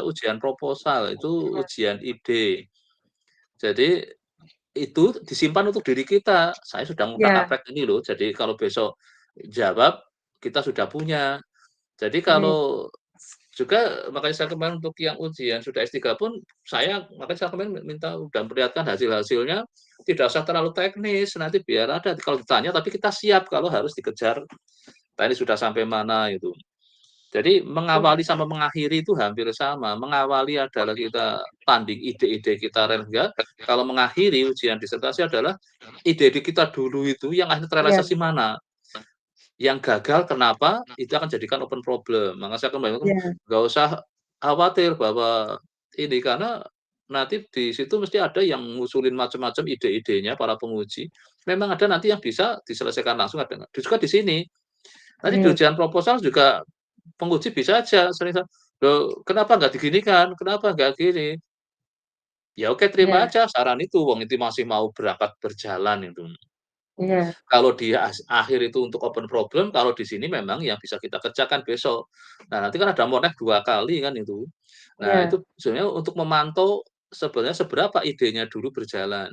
ujian proposal, itu ujian ide. Jadi, itu disimpan untuk diri kita. Saya sudah Iya. ngutak-atik ini loh, jadi kalau besok jawab, kita sudah punya. Jadi Baik. kalau juga makanya saya kemarin untuk yang ujian sudah S3 pun, makanya saya kemarin minta udah memperlihatkan hasil-hasilnya, tidak usah terlalu teknis, nanti biar ada kalau ditanya tapi kita siap kalau harus dikejar, tadi sudah sampai mana itu. Jadi Iya. mengawali sama mengakhiri itu hampir sama, mengawali adalah kita tanding ide-ide kita enggak, kalau mengakhiri ujian disertasi adalah ide-ide kita dulu itu yang akhirnya Iya. terrealisasi mana. Yang gagal kenapa, itu akan jadikan open problem. Maka saya akan bayangkan, Iya. nggak usah khawatir bahwa ini, karena nanti di situ mesti ada yang ngusulin macam-macam ide-idenya para penguji, memang ada nanti yang bisa diselesaikan langsung, ada nggak. Juga di sini, nanti di Baik. ujian proposal juga penguji bisa aja sering, "Loh, kenapa nggak diginikan? Kenapa nggak gini?" Ya oke, terima Iya. aja saran itu, wong itu masih mau berangkat berjalan itu. Iya. Kalau di akhir itu untuk open problem, kalau di sini memang yang bisa kita kerjakan besok. Nah, nanti kan ada monek 2 kali kan itu. Nah, Iya. itu sebenarnya untuk memantau sebenarnya seberapa idenya dulu berjalan.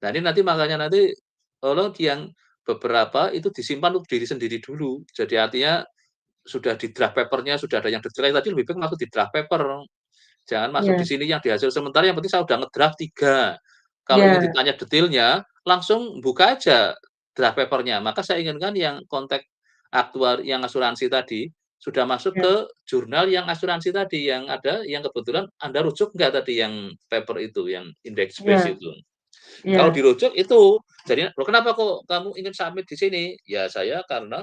Nah, ini nanti makanya nanti kalau yang beberapa itu disimpan untuk diri sendiri dulu. Jadi artinya sudah di draft paper-nya sudah ada yang detail tadi lebih baik masuk di draft paper. Jangan masuk di Iya. sini yang di hasil sementara, yang penting saya udah ngedraft 3. Kalau ingin Iya. ditanya detailnya, langsung buka aja draft paper-nya. Maka saya inginkan yang konteks yang asuransi tadi, sudah masuk Iya. ke jurnal yang asuransi tadi, yang ada yang kebetulan Anda rujuk nggak tadi yang paper itu, yang index base Iya. itu. Kalau Iya. dirujuk itu, jadinya, "Loh kenapa kok kamu ingin submit di sini?" Ya saya karena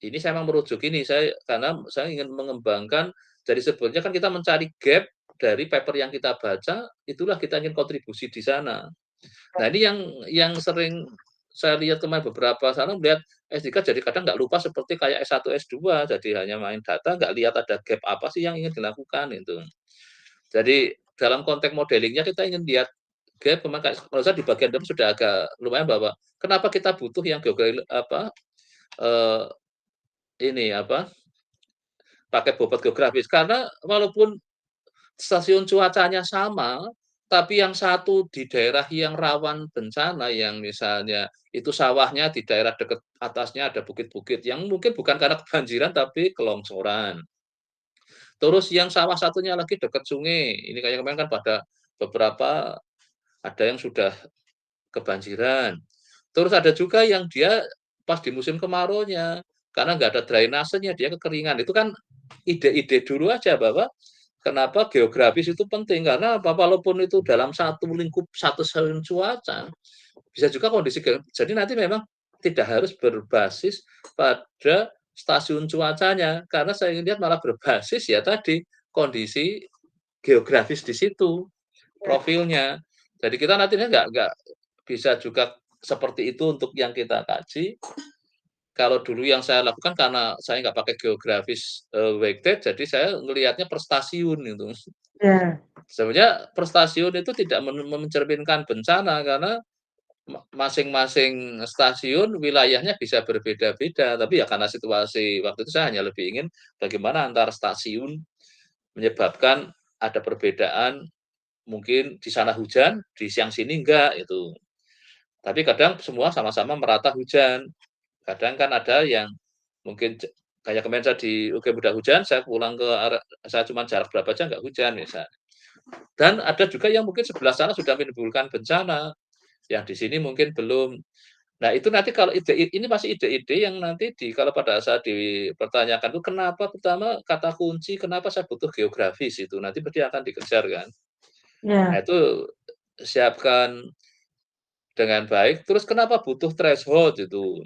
ini saya memang merujuk ini, karena saya ingin mengembangkan, jadi sebetulnya kan kita mencari gap dari paper yang kita baca, itulah kita ingin kontribusi di sana. Nah ini yang sering saya lihat kemarin beberapa sana melihat S3 jadi kadang nggak lupa seperti kayak S1, S2, jadi hanya main data, nggak lihat ada gap apa sih yang ingin dilakukan itu. Jadi dalam konteks modelingnya kita ingin lihat gap, kalau saya di bagian dalam sudah agak lumayan bahwa kenapa kita butuh yang eee, ini apa, pakai bobot geografis. Karena walaupun stasiun cuacanya sama, tapi yang satu di daerah yang rawan bencana, yang misalnya itu sawahnya di daerah dekat atasnya ada bukit-bukit yang mungkin bukan karena kebanjiran tapi kelongsoran. Terus yang sawah satunya lagi dekat sungai, ini kayak kemarin kan pada beberapa ada yang sudah kebanjiran. Terus ada juga yang dia pas di musim kemaraunya, karena nggak ada drainasenya, dia kekeringan. Itu kan ide-ide dulu aja bahwa kenapa geografis itu penting, karena apa, walaupun itu dalam satu lingkup, satu stasiun cuaca, bisa juga kondisi jadi nanti memang tidak harus berbasis pada stasiun cuacanya, karena saya ingin lihat malah berbasis ya tadi, kondisi geografis di situ, Iya. profilnya. Jadi kita nantinya nggak bisa juga seperti itu untuk yang kita kaji. Kalau dulu yang saya lakukan karena saya nggak pakai geografis, weighted, jadi saya ngelihatnya per stasiun itu. Iya. Sebenarnya per stasiun itu tidak mencerminkan bencana karena masing-masing stasiun wilayahnya bisa berbeda-beda, tapi ya karena situasi waktu itu saya hanya lebih ingin bagaimana antar stasiun menyebabkan ada perbedaan, mungkin di sana hujan, di yang sini enggak, itu. Tapi kadang semua sama-sama merata hujan. Kadang kan ada yang mungkin kayak kemarin saya di UGM udah hujan, saya pulang saya cuma jarak berapa jam nggak hujan misal. Dan ada juga yang mungkin sebelah sana sudah menimbulkan bencana, yang di sini mungkin belum. Nah itu nanti kalau ini masih ide-ide yang nanti kalau pada saat dipertanyakan itu kenapa pertama kata kunci kenapa saya butuh geografis itu, nanti pasti akan dikejar kan. Nah Iya. itu siapkan dengan baik, terus kenapa butuh threshold itu.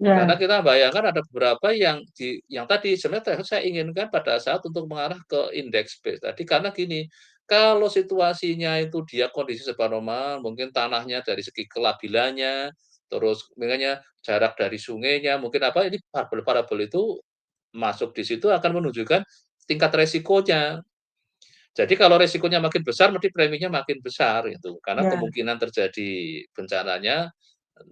Karena Iya. kita bayangkan ada beberapa yang tadi sebenarnya saya inginkan pada saat untuk mengarah ke index base tadi, karena gini, kalau situasinya itu dia kondisi subnormal, mungkin tanahnya dari segi kelabilannya, terus misalnya jarak dari sungainya, mungkin apa, ini parabel-parabel itu masuk di situ akan menunjukkan tingkat resikonya. Jadi kalau resikonya makin besar, berarti preminya makin besar itu, karena Iya. kemungkinan terjadi bencananya.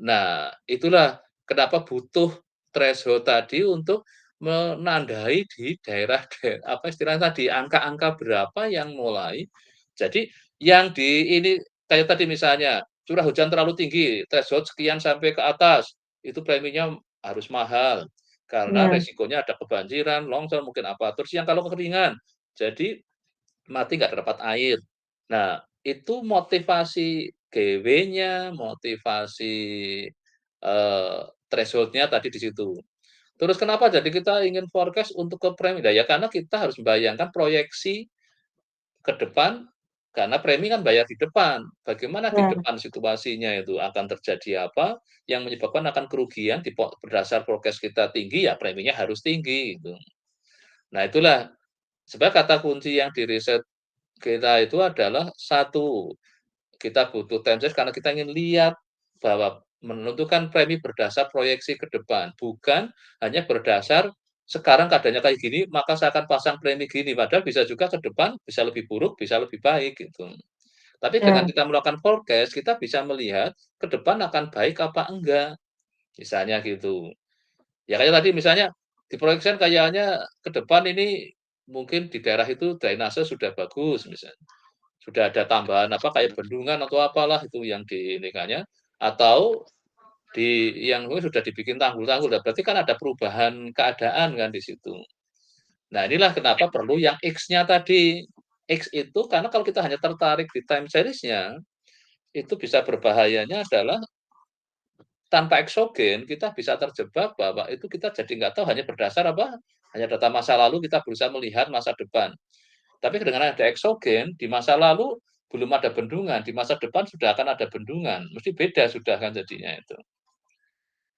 Nah, itulah kenapa butuh threshold tadi untuk menandai di daerah apa istilahnya tadi, angka-angka berapa yang mulai jadi yang di ini kayak tadi misalnya, curah hujan terlalu tinggi, threshold sekian sampai ke atas, itu preminya harus mahal, karena iya, resikonya ada kebanjiran, longsor, mungkin apa. Terus yang kalau kekeringan, jadi mati nggak dapat air. Nah, itu motivasi GW-nya, motivasi, threshold-nya tadi di situ. Terus kenapa jadi kita ingin forecast untuk ke premi? Nah, ya karena kita harus membayangkan proyeksi ke depan, karena premi kan bayar di depan. Bagaimana di iya, depan situasinya itu akan terjadi apa, yang menyebabkan akan kerugian berdasar forecast kita tinggi, ya preminya harus tinggi gitu. Nah itulah, sebenarnya kata kunci yang di riset kita itu adalah satu, kita butuh time series karena kita ingin lihat bahwa menentukan premi berdasar proyeksi ke depan, bukan hanya berdasar sekarang keadaannya kayak gini, maka saya akan pasang premi gini, padahal bisa juga ke depan bisa lebih buruk, bisa lebih baik gitu. Tapi dengan iya, kita melakukan forecast, kita bisa melihat ke depan akan baik apa enggak, misalnya gitu. Ya kayak tadi misalnya diproyeksikan kayaknya ke depan ini mungkin di daerah itu drainase sudah bagus misalnya. Sudah ada tambahan apa, kayak bendungan atau apalah itu yang diinikannya, atau yang mungkin sudah dibikin tanggul-tanggul, nah berarti kan ada perubahan keadaan kan di situ. Nah inilah kenapa perlu yang X-nya tadi. X itu karena kalau kita hanya tertarik di time series-nya, itu bisa berbahayanya adalah tanpa eksogen kita bisa terjebak bahwa itu kita jadi nggak tahu hanya berdasar apa, hanya data masa lalu kita berusaha melihat masa depan. Tapi dengan ada eksogen, di masa lalu belum ada bendungan, di masa depan sudah akan ada bendungan, mesti beda sudah kan jadinya itu.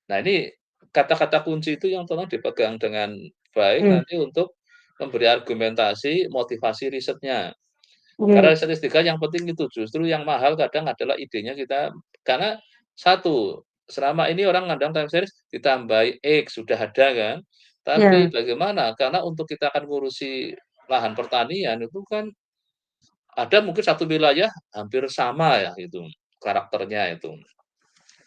Nah ini kata-kata kunci itu yang tolong dipegang dengan baik iya, nanti untuk memberi argumentasi, motivasi risetnya. iya, Karena statistika yang penting itu justru yang mahal kadang adalah idenya kita karena satu, selama ini orang ngandang time series ditambahi X sudah ada kan, tapi iya, bagaimana? Karena untuk kita akan ngurusi lahan pertanian itu kan ada mungkin satu wilayah hampir sama ya itu, karakternya itu.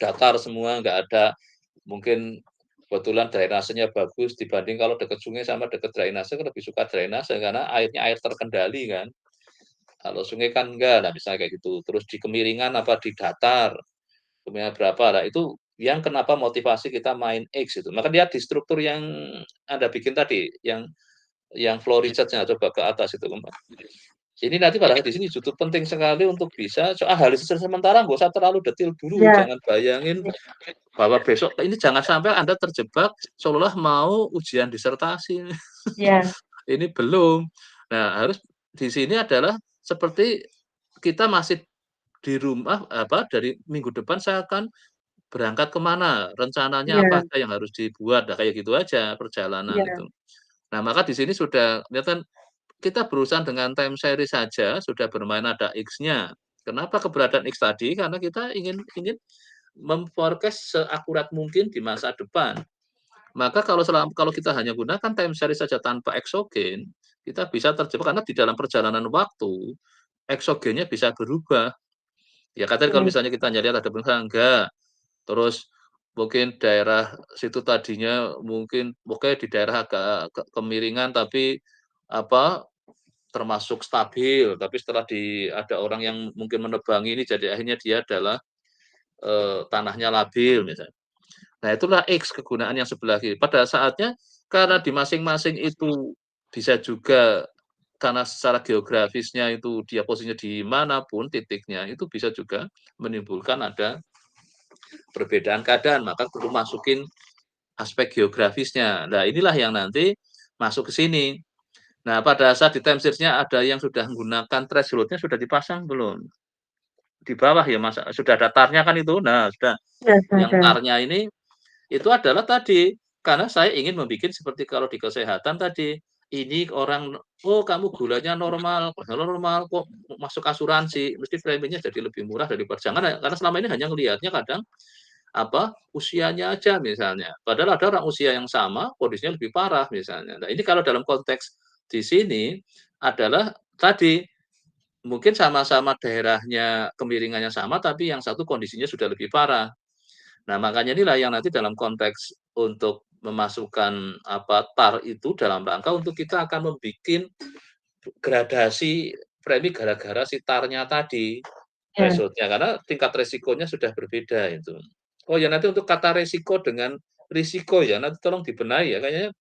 Datar semua, nggak ada mungkin kebetulan drainasenya bagus dibanding kalau dekat sungai sama dekat drainase kan lebih suka drainase karena airnya air terkendali kan. Kalau sungai kan enggak, nah misalnya kayak gitu. Terus di kemiringan apa di datar, kemiringan berapa, nah itu yang kenapa motivasi kita main X itu. Maka dia di struktur yang Anda bikin tadi, yang flow research-nya coba ke atas itu, ini nanti pada di sini justru penting sekali untuk bisa soal hal sementara nggak usah terlalu detail dulu, iya, jangan bayangin bahwa besok ini jangan sampai Anda terjebak seolah mau ujian disertasi. iya, Ini belum. Nah, harus di sini adalah seperti kita masih di rumah, apa, dari minggu depan saya akan berangkat ke mana, rencananya apa iya, aja yang harus dibuat, nah kayak gitu aja perjalanan iya, itu. Nah, maka di sini sudah kelihatan kita berurusan dengan time series saja sudah bermain ada X-nya. Kenapa keberadaan X tadi? Karena kita ingin ingin seakurat mungkin di masa depan. Maka kalau kita hanya gunakan time series saja tanpa eksogen, kita bisa terjebak karena di dalam perjalanan waktu, eksogennya bisa berubah. Ya kan tadi kalau iya, misalnya kita nyari ada bengkang, enggak. Terus mungkin daerah situ tadinya mungkin oke di daerah agak kemiringan tapi apa, termasuk stabil, tapi setelah ada orang yang mungkin menebangi ini jadi akhirnya dia adalah, tanahnya labil misalnya. Nah itulah X kegunaan yang sebelah kiri. Pada saatnya karena di masing-masing itu bisa juga karena secara geografisnya itu dia posisinya di manapun titiknya, itu bisa juga menimbulkan ada perbedaan keadaan, maka perlu masukin aspek geografisnya. Nah inilah yang nanti masuk ke sini. Nah pada saat di time series-nya ada yang sudah menggunakan threshold-nya sudah dipasang belum? Di bawah ya Mas, sudah ada tar-nya kan itu? Nah sudah, iya, yang ada, tar-nya ini itu adalah tadi, karena saya ingin membuat seperti kalau di kesehatan tadi, ini orang, "Oh kamu gulanya normal, normal kok masuk asuransi, mesti preminya jadi lebih murah dari jangan karena selama ini hanya ngelihatnya kadang, apa, usianya aja misalnya, padahal ada orang usia yang sama, kondisinya lebih parah misalnya. Nah ini kalau dalam konteks di sini adalah tadi, mungkin sama-sama daerahnya kemiringannya sama, tapi yang satu kondisinya sudah lebih parah. Nah, makanya inilah yang nanti dalam konteks untuk memasukkan tar itu dalam rangka untuk kita akan membuat gradasi premi gara-gara si tarnya tadi, Ya. threshold-nya, karena tingkat resikonya sudah berbeda itu. Oh ya, nanti untuk kata resiko dengan risiko ya, nanti tolong dibenahi ya, kayaknya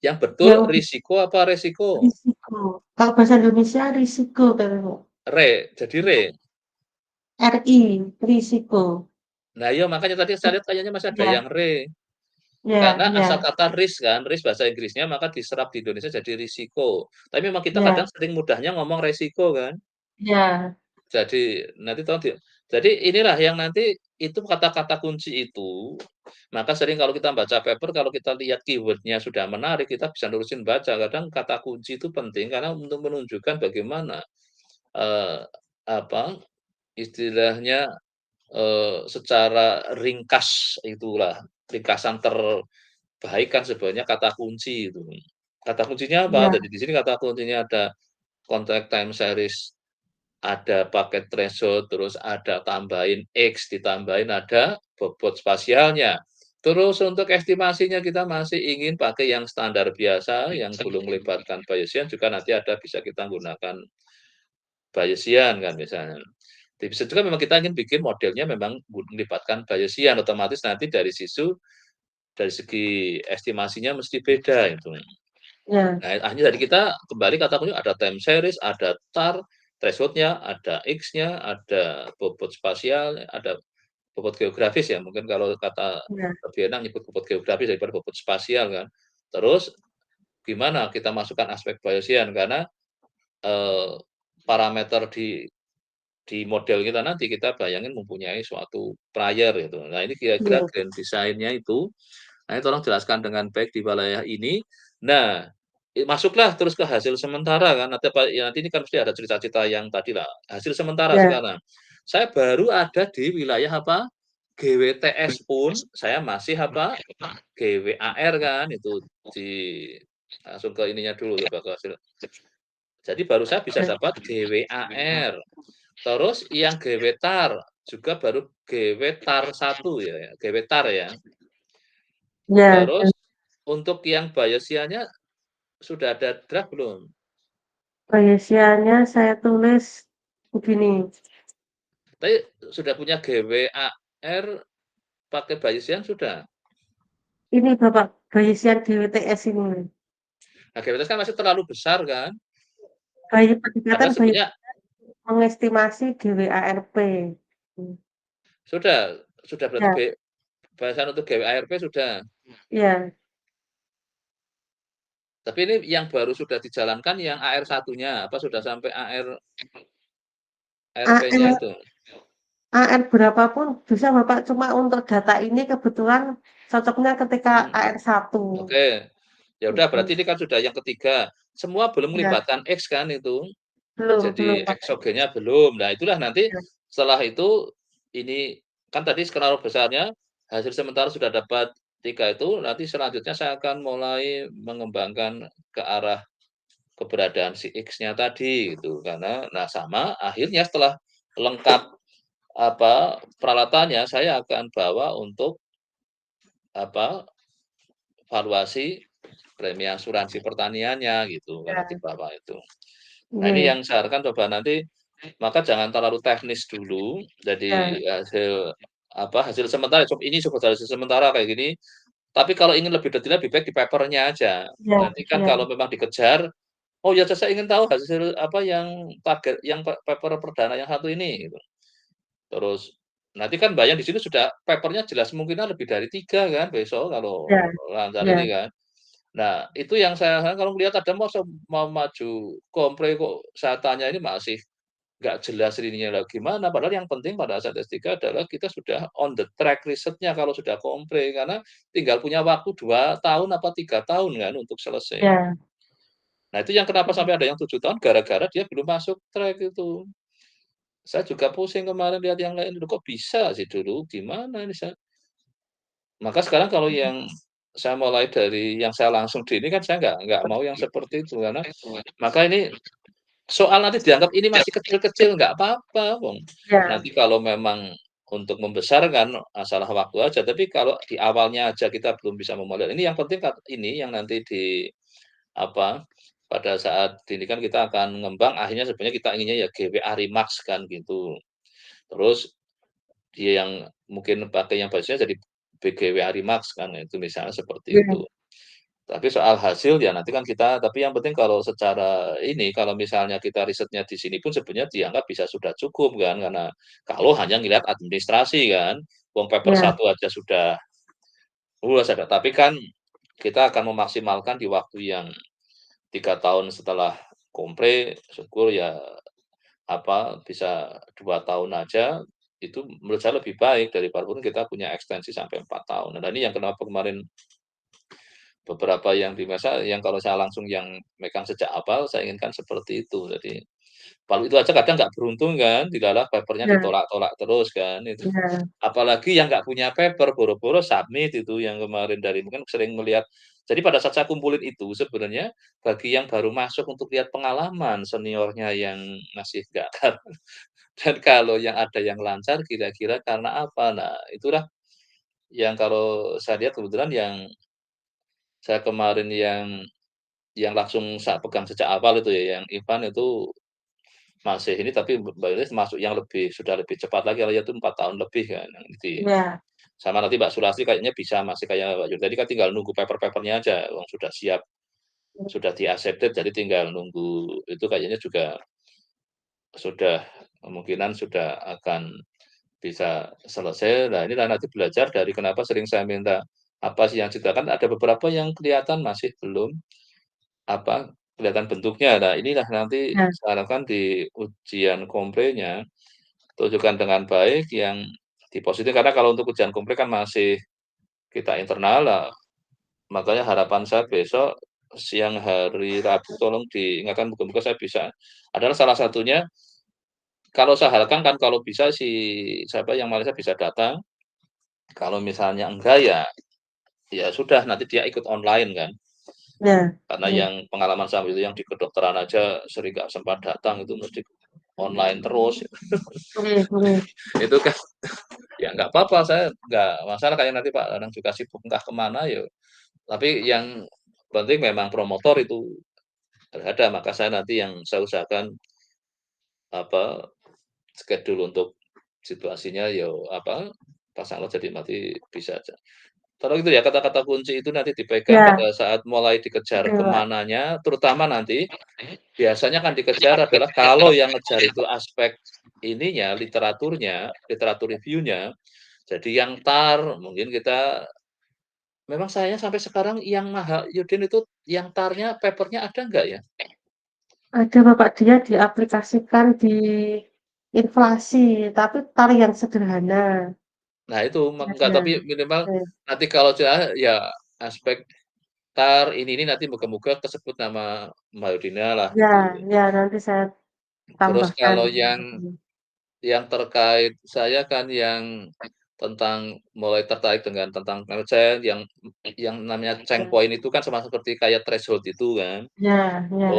yang betul Yang risiko apa resiko? risiko. Kalau bahasa Indonesia risiko kalau Jadi re. RI, risiko. Nah iya makanya tadi saya lihat kayaknya masih ada Ya, yang re. ya, Karena asal ya, kata risk kan, risk bahasa Inggrisnya maka diserap di Indonesia jadi risiko. Tapi memang kita kadang ya, sering mudahnya ngomong resiko kan. ya, Jadi nanti tolong jadi inilah yang nanti itu kata-kata kunci itu, maka sering kalau kita baca paper, kalau kita lihat keyword-nya sudah menarik, kita bisa nerusin baca. Kadang kata kunci itu penting karena untuk menunjukkan bagaimana, eee, apa, istilahnya, secara ringkas itulah, ringkasan terbaik kan sebenarnya kata kunci itu. Kata kuncinya apa? ya, Jadi di sini kata kuncinya ada contract time series, ada paket threshold, terus ada tambahin X, ditambahin ada bobot spasialnya. Terus untuk estimasinya kita masih ingin pakai yang standar biasa, yang belum melibatkan Bayesian, juga nanti ada bisa kita gunakan Bayesian kan misalnya. Tapi bisa juga memang kita ingin bikin modelnya memang melibatkan Bayesian, otomatis nanti dari segi estimasinya mesti beda itu. ya, Nah, akhirnya dari kita kembali kata kunci ada time series, ada tar, threshold-nya, ada X-nya, ada bobot spasial, ada bobot geografis ya, mungkin kalau kata ya, lebih enak nyebut bobot geografis daripada bobot spasial kan. Terus gimana kita masukkan aspek Bayesian karena, eee, parameter di model kita nanti kita bayangin mempunyai suatu prior gitu. Nah, ini kira-kira ya, grand design-nya itu, nah, ini tolong jelaskan dengan baik di wilayah ini. Nah, masuklah terus ke hasil sementara kan, nanti ya nanti ini kan mesti ada cerita-cerita yang tadi lah, hasil sementara ya, sekarang. Saya baru ada di wilayah apa, GWTS pun saya masih apa, GWAR kan, itu di langsung ke ininya dulu coba ke hasil. Jadi baru saya bisa ya, dapat GWAR. Terus yang GWTAR juga baru GWTAR 1 ya, GWTAR ya. ya. Terus untuk yang Bayesiannya sudah ada draft belum? Bayesiannya saya tulis begini. Tapi sudah punya GWAR pakai Bayesian sudah? Ini Bapak Bayesian DWTS ini. Nah, GWTAR kan masih terlalu besar kan? Pendekatan Padahal sebenarnya mengestimasi GWARP. Hmm. sudah berarti Ya, bahasan untuk GWARP sudah. ya. Tapi ini yang baru sudah dijalankan yang AR1-nya, apa sudah sampai ARP-nya AR, itu? AR berapapun bisa Bapak, cuma untuk data ini kebetulan cocoknya ketika Hmm, AR1. oke. Ya udah berarti Gitu. ini kan sudah yang ketiga. Semua belum Ya, melibatkan X kan itu. belum Jadi Bapak. eksogennya belum. Nah, itulah nanti Ya, setelah itu ini kan tadi skenario besarnya hasil sementara sudah dapat 3 itu, nanti selanjutnya saya akan mulai mengembangkan ke arah keberadaan si X-nya tadi gitu. Karena nah sama akhirnya setelah lengkap peralatannya saya akan bawa untuk apa valuasi premi asuransi pertaniannya gitu kan nanti ya, bawa itu. Nah, ini iya, yang saya sarankan coba nanti maka jangan terlalu teknis dulu. ya, Jadi hasil sementara ini coba hasil sementara kayak gini. Tapi kalau ingin lebih detail lebih baik di papernya aja. ya, Nanti kan ya, kalau memang dikejar, oh ya saya ingin tahu hasil apa yang target yang paper perdana yang satu ini gitu. Terus nanti kan bayang di sini sudah papernya jelas mungkinnya lebih dari 3 kan besok kalau ya, lancar ini ya, kan. Nah, itu yang saya kalau melihat ada mau maju kompre kok saya tanya ini masih nggak jelas ininya lah gimana, padahal yang penting pada saat S3 adalah kita sudah on the track risetnya kalau sudah kompre, karena tinggal punya waktu 2 tahun apa 3 tahun kan untuk selesai. ya, Nah, itu yang kenapa sampai ada yang 7 tahun gara-gara dia belum masuk track itu. Saya juga pusing kemarin lihat yang lain, "Loh kok bisa sih dulu, gimana ini saya." Maka sekarang kalau yang saya mulai dari yang saya langsung di ini kan saya nggak mau yang seperti itu, karena maka ini soal nanti dianggap ini masih kecil-kecil, nggak apa-apa wong. ya, Nanti kalau memang untuk membesarkan masalah waktu aja, tapi kalau di awalnya aja kita belum bisa memodal ini yang penting ini yang nanti apa, pada saat ini kan kita akan ngembang akhirnya sebenarnya kita inginnya ya GWA Remax kan gitu. Terus dia yang mungkin pakai yang basisnya jadi BGWA Remax kan, itu misalnya seperti Iya, itu. Tapi soal hasil ya nanti kan kita tapi yang penting kalau secara ini, kalau misalnya kita risetnya di sini pun sebenarnya dianggap bisa sudah cukup kan, karena kalau hanya ngelihat administrasi kan, wong paper iya, satu aja sudah luas ada. Tapi kan kita akan memaksimalkan di waktu yang 3 tahun setelah kompre, syukur ya apa, bisa 2 tahun aja, itu menurut saya lebih baik daripada pun kita punya ekstensi sampai 4 tahun. Nah, ini yang kenapa kemarin beberapa yang di masa yang kalau saya langsung yang megang sejak awal, saya inginkan seperti itu. Jadi, kalau itu aja kadang nggak beruntung kan, dilalah paper-nya iya, ditolak-tolak terus kan, itu. iya, Apalagi yang nggak punya paper, boro-boro submit itu yang kemarin dari mungkin sering melihat jadi pada saat saya kumpulin itu sebenarnya bagi yang baru masuk untuk lihat pengalaman seniornya yang masih nggak dan kalau yang ada yang lancar kira-kira karena apa? Nah, itulah yang kalau saya lihat kebetulan yang saya kemarin yang langsung saya pegang sejak awal itu ya, yang Ivan itu masih ini tapi Mbak Yulis masuk yang lebih sudah lebih cepat lagi, kalau dia itu 4 tahun lebih kan, yang di iya, sama nanti Mbak Sulastri kayaknya bisa masih kayak Mbak Yuli tadi kan tinggal nunggu paper-paper-nya aja, wong sudah siap, sudah di-accepted jadi tinggal nunggu itu kayaknya juga sudah kemungkinan sudah akan bisa selesai. Nah, inilah nanti belajar dari kenapa sering saya minta, apa sih yang kan ada beberapa yang kelihatan masih belum, apa, kelihatan bentuknya. Nah, inilah nanti iya, saya harapkan di ujian komprenya, tunjukkan dengan baik yang di positif, karena kalau untuk ujian kompre kan masih kita internal lah, makanya harapan saya besok siang hari Rabu tolong diingatkan moga-moga saya bisa adalah salah satunya kalau saya harapkan kan kalau bisa si siapa yang Malaysia bisa datang, kalau misalnya enggak ya ya sudah nanti dia ikut online kan, iya, karena iya, yang pengalaman saya itu yang di kedokteran aja sering nggak sempat datang itu mesti online terus. oke, oke, Itu kan ya nggak apa-apa saya nggak masalah kayak nanti Pak Danang juga sibuk entah kemana ya, tapi yang penting memang promotor itu ada, maka saya nanti yang saya usahakan apa, schedule untuk situasinya ya apa, pasang lot jadi nanti bisa aja. Kalau itu ya kata-kata kunci itu nanti dipegang iya, pada saat mulai dikejar oke, ke Pak. mananya, terutama nanti biasanya kan dikejar adalah kalau yang ngejar itu aspek ininya, literaturnya, literatur review-nya, jadi yang TAR mungkin kita memang sayangnya sampai sekarang yang mahal Udin itu yang TAR-nya, paper-nya ada nggak ya? Ada Bapak, dia diaplikasikan di inflasi, tapi tarif yang sederhana. Nah itu enggak, Ada. tapi minimal Oke. nanti kalau sudah ya aspek TAR ini nanti moga-moga kesebut nama Mbak Udina lah Ya, gitu. ya nanti saya Terus tambahkan. kalau yang terkait saya kan yang tentang mulai tertarik dengan tentang menurut saya yang namanya Cheng Ya, point itu kan sama seperti kayak threshold itu kan. ya, ya,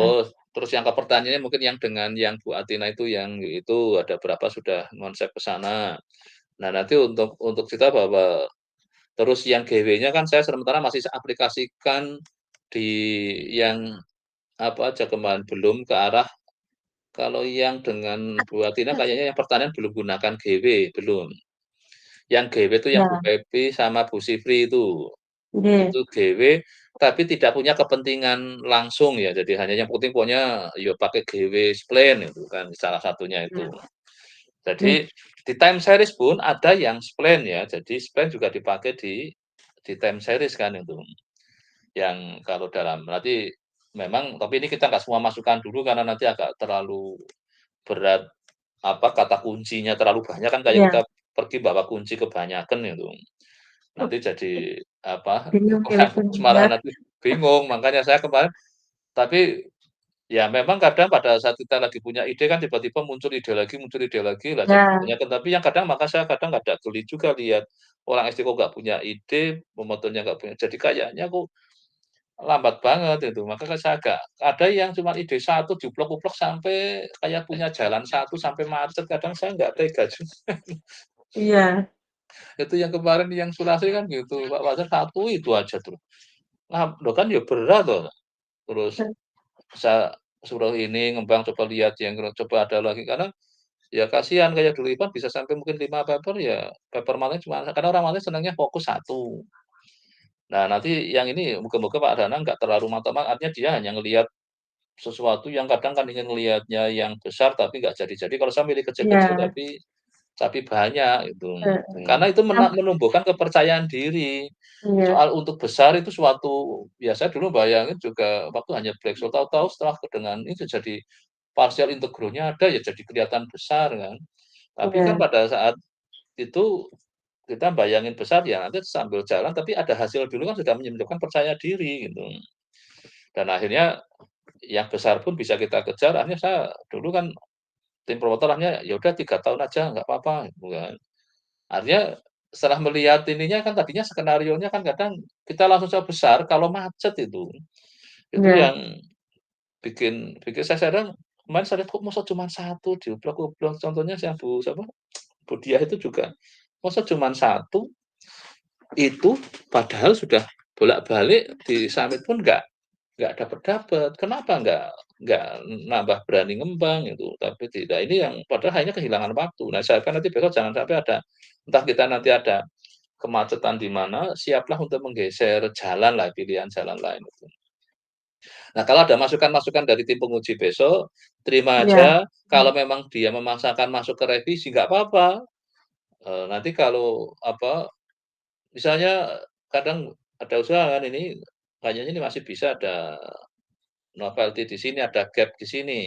Terus yang ke pertanyaannya mungkin yang dengan yang Bu Atina itu yang itu ada berapa sudah konsep ke sana. Nah nanti untuk kita bahwa terus yang GW-nya kan saya sementara masih aplikasikan di yang apa aja kemarin, belum ke arah kalau yang dengan Bu Atina kayaknya yang pertanian belum gunakan GW, belum. Yang GW itu yang Bu ya, Pepi sama Bu Sifri itu. oke, Itu GW, tapi tidak punya kepentingan langsung ya, jadi hanya yang penting pokoknya ya pakai GW Splen itu kan salah satunya itu. ya, oke, Jadi di time series pun ada yang Splen ya, jadi Splen juga dipakai di time series kan itu. Yang kalau dalam berarti memang tapi ini kita nggak semua masukkan dulu karena nanti agak terlalu berat, apa, kata kuncinya terlalu banyak kan kayak kita ya. pergi bawa kunci kebanyakan itu. Oh, Nanti jadi, apa, bingung ya kurang fokus sebenarnya. malah nanti bingung. Makanya saya kemarin tapi ya memang kadang pada saat kita lagi punya ide kan tiba-tiba muncul ide lagi lah jadi Ya, kebanyakan. Tapi yang kadang maka saya kadang ada geli juga lihat orang SD kok nggak punya ide, pemotornya nggak punya, jadi kayaknya kok lambat banget itu, maka kan saya agak ada yang cuma ide satu diuplok-uplok sampai kayak punya jalan satu sampai macet, kadang saya nggak tega juga. Iya. Itu yang kemarin yang Sulasih kan gitu, Pak Fajar 1 itu aja tuh. Nah, loh kan ya berat toh, terus saya suruh ini ngembang coba lihat yang coba ada lagi karena ya kasihan kayak dulu Ipan bisa sampai mungkin 5 paper ya paper malam cuma karena orang malah senangnya fokus 1. Nah, nanti yang ini moga-moga Pak Danang nggak terlalu matang, artinya dia hanya ngelihat sesuatu yang kadang kan ingin ngelihatnya yang besar tapi nggak jadi-jadi. Kalau saya milih kecil-kecil Iya. tapi banyak itu. Heeh. Karena itu menumbuhkan kepercayaan diri. Iya. Soal untuk besar itu suatu ya saya dulu bayangin juga waktu hanya black hole, tahu-tahu setelah dengan itu jadi partial integronya ada ya jadi kelihatan besar kan. Tapi kan Iya. pada saat itu kita bayangin besar ya nanti sambil jalan tapi ada hasil dulu kan sudah menyebabkan percaya diri gitu. Dan akhirnya yang besar pun bisa kita kejar, akhirnya saya dulu kan tim promotor akhirnya ya udah 3 tahun aja nggak apa-apa gitu kan. Artinya setelah melihat ininya kan tadinya skenarionya kan kadang kita langsung coba besar kalau macet itu. Itu Iya. yang bikin bikin saya sadar kemarin saya lihat kok masa cuma 1 dioblak-oblak contohnya yang Bu siapa, Bu Diah itu juga masa cuma 1 itu padahal sudah bolak-balik di summit pun nggak dapet-dapet. Kenapa nggak nambah berani ngembang itu, tapi tidak. Ini yang padahal hanya kehilangan waktu. Nah, saya kan nanti besok jangan sampai ada entah kita nanti ada kemacetan di mana, siaplah untuk menggeser jalan lah, pilihan jalan lain itu. Nah, kalau ada masukan-masukan dari tim penguji besok, terima Iya. aja. Kalau memang dia memaksakan masuk ke revisi, nggak apa-apa. Nanti kalau apa, misalnya kadang ada usaha kan ini, kayaknya ini masih bisa ada novelty di sini, ada gap di sini.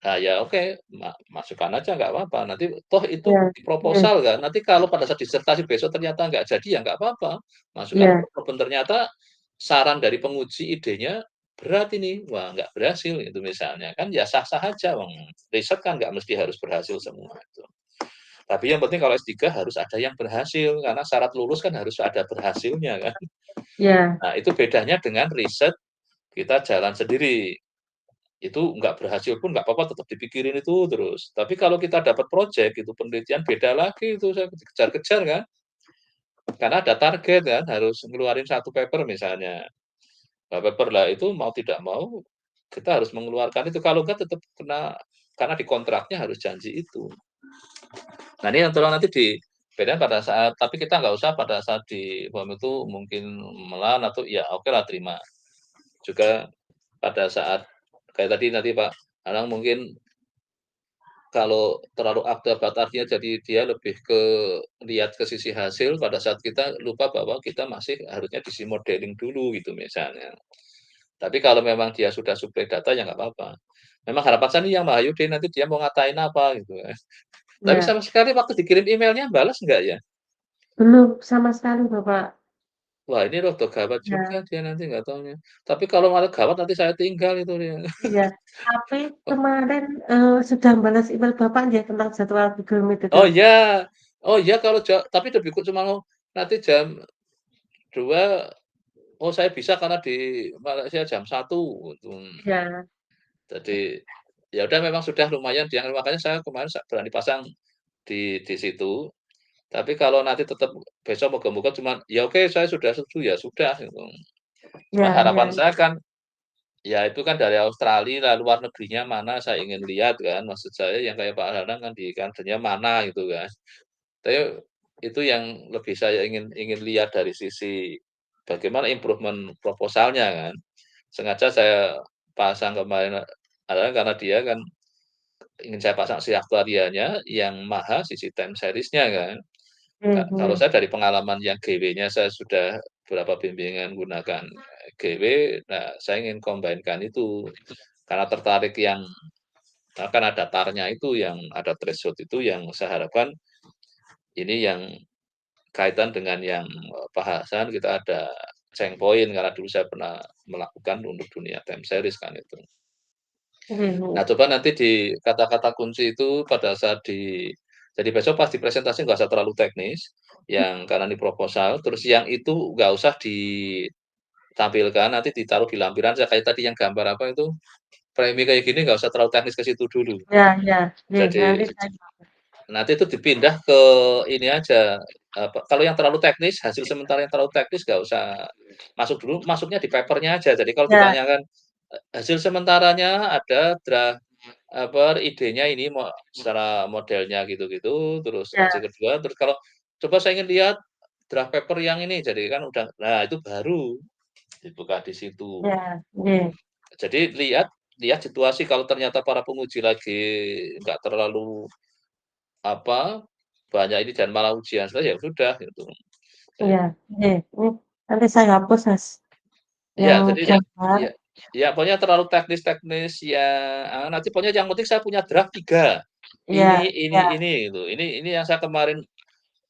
Nah, ya oke, masukkan aja nggak apa-apa, nanti toh itu Iya. Iya. proposal kan, nanti kalau pada saat disertasi besok ternyata nggak jadi, ya nggak apa-apa, masukkan Iya. walaupun ternyata saran dari penguji idenya berat ini, wah nggak berhasil itu misalnya, kan ya sah-sah aja wong riset kan nggak mesti harus berhasil semua itu. Tapi yang penting kalau S3 harus ada yang berhasil, karena syarat lulus kan harus ada berhasilnya kan. Iya. Nah, itu bedanya dengan riset kita jalan sendiri. Itu nggak berhasil pun nggak apa-apa tetap dipikirin itu terus. Tapi kalau kita dapat project itu penelitian beda lagi itu saya kejar-kejar kan. Karena ada target kan harus ngeluarin 1 paper misalnya. Nah, paper lah itu mau tidak mau kita harus mengeluarkan itu kalau enggak tetap kena karena di kontraknya harus janji itu. Nah, ini yang tolong nanti dibedakan pada saat tapi kita nggak usah pada saat di BOM itu mungkin melawan atau ya oke lah terima. Juga pada saat kayak tadi nanti Pak Anang mungkin kalau terlalu akrobat artinya jadi dia lebih ke lihat ke sisi hasil pada saat kita lupa bahwa kita masih harusnya di modeling dulu gitu misalnya. Tapi kalau memang dia sudah suplai data ya nggak apa-apa. Memang harapan saya nih yang Mahyudin nanti dia mau ngatain apa gitu ya. Tapi Iya. sama sekali waktu dikirim emailnya balas nggak ya? Belum sama sekali, Bapak. Wah ini rada gawat juga Iya. dia nanti nggak taunya. Tapi kalau malah gawat nanti saya tinggal itu dia. Iya. Tapi Oh kemarin, sudah balas email Bapak ya tentang jadwal Google Meet itu? oh iya oh iya kalau tapi lebih cuma mau nanti jam 2. Oh, saya bisa karena di Malaysia jam 1 gitu. Iya. Jadi, ya udah memang sudah lumayan dia makanya saya kemarin berani pasang di situ. Tapi kalau nanti tetap besok moga-moga cuman, ya oke saya sudah setuju, ya sudah gitu. Iya. Cuma harapan Iya. saya kan, ya itu kan dari Australia lah, luar negerinya mana saya ingin lihat kan, maksud saya yang kayak Pak Danang kan di country-nya mana gitu kan. Tapi itu yang lebih saya ingin ingin lihat dari sisi bagaimana improvement proposalnya kan. Sengaja saya pasang kemarin adalah karena dia kan ingin saya pasang si aktuarianya yang maha sisi time series-nya kan. Kalau Mhm. saya dari pengalaman yang GW-nya saya sudah beberapa bimbingan gunakan GW, nah saya ingin combine-kan itu. Karena tertarik yang kan ada TAR-nya itu yang ada threshold itu yang saya harapkan ini yang kaitan dengan yang Pak Hasan kita ada checkpoint karena dulu saya pernah melakukan untuk dunia time series kan itu. Nah, Mhm. coba nanti di kata-kata kunci itu pada saat jadi besok pas di presentasi nggak usah terlalu teknis, yang karena ini proposal, terus yang itu nggak usah ditampilkan, nanti ditaruh di lampiran, saya kayak tadi yang gambar apa itu, framing kayak gini nggak usah terlalu teknis ke situ dulu. Iya. Iya. Nih, Jadi nanti saya nanti itu dipindah ke ini aja, kalau yang terlalu teknis, hasil sementara yang terlalu teknis nggak usah masuk dulu, masuknya di paper-nya aja. Jadi kalau Ya, ditanyakan, hasil sementaranya ada idenya ini secara modelnya gitu-gitu, terus ya, hasil kedua, terus kalau coba saya ingin lihat draft paper yang ini, jadi kan udah nah itu baru dibuka di situ. ya, nggih, Jadi lihat lihat situasi kalau ternyata para penguji lagi nggak terlalu apa, banyak ini dan malah ujian selesai, ya sudah gitu. iya, Saya nggih, nanti saya hapus, Mas, iya, yang jadi gambar. iya iya, pokoknya terlalu teknis-teknis ya, nanti pokoknya yang penting saya punya draft 3 Iya, iya, ini gitu. Ini yang saya kemarin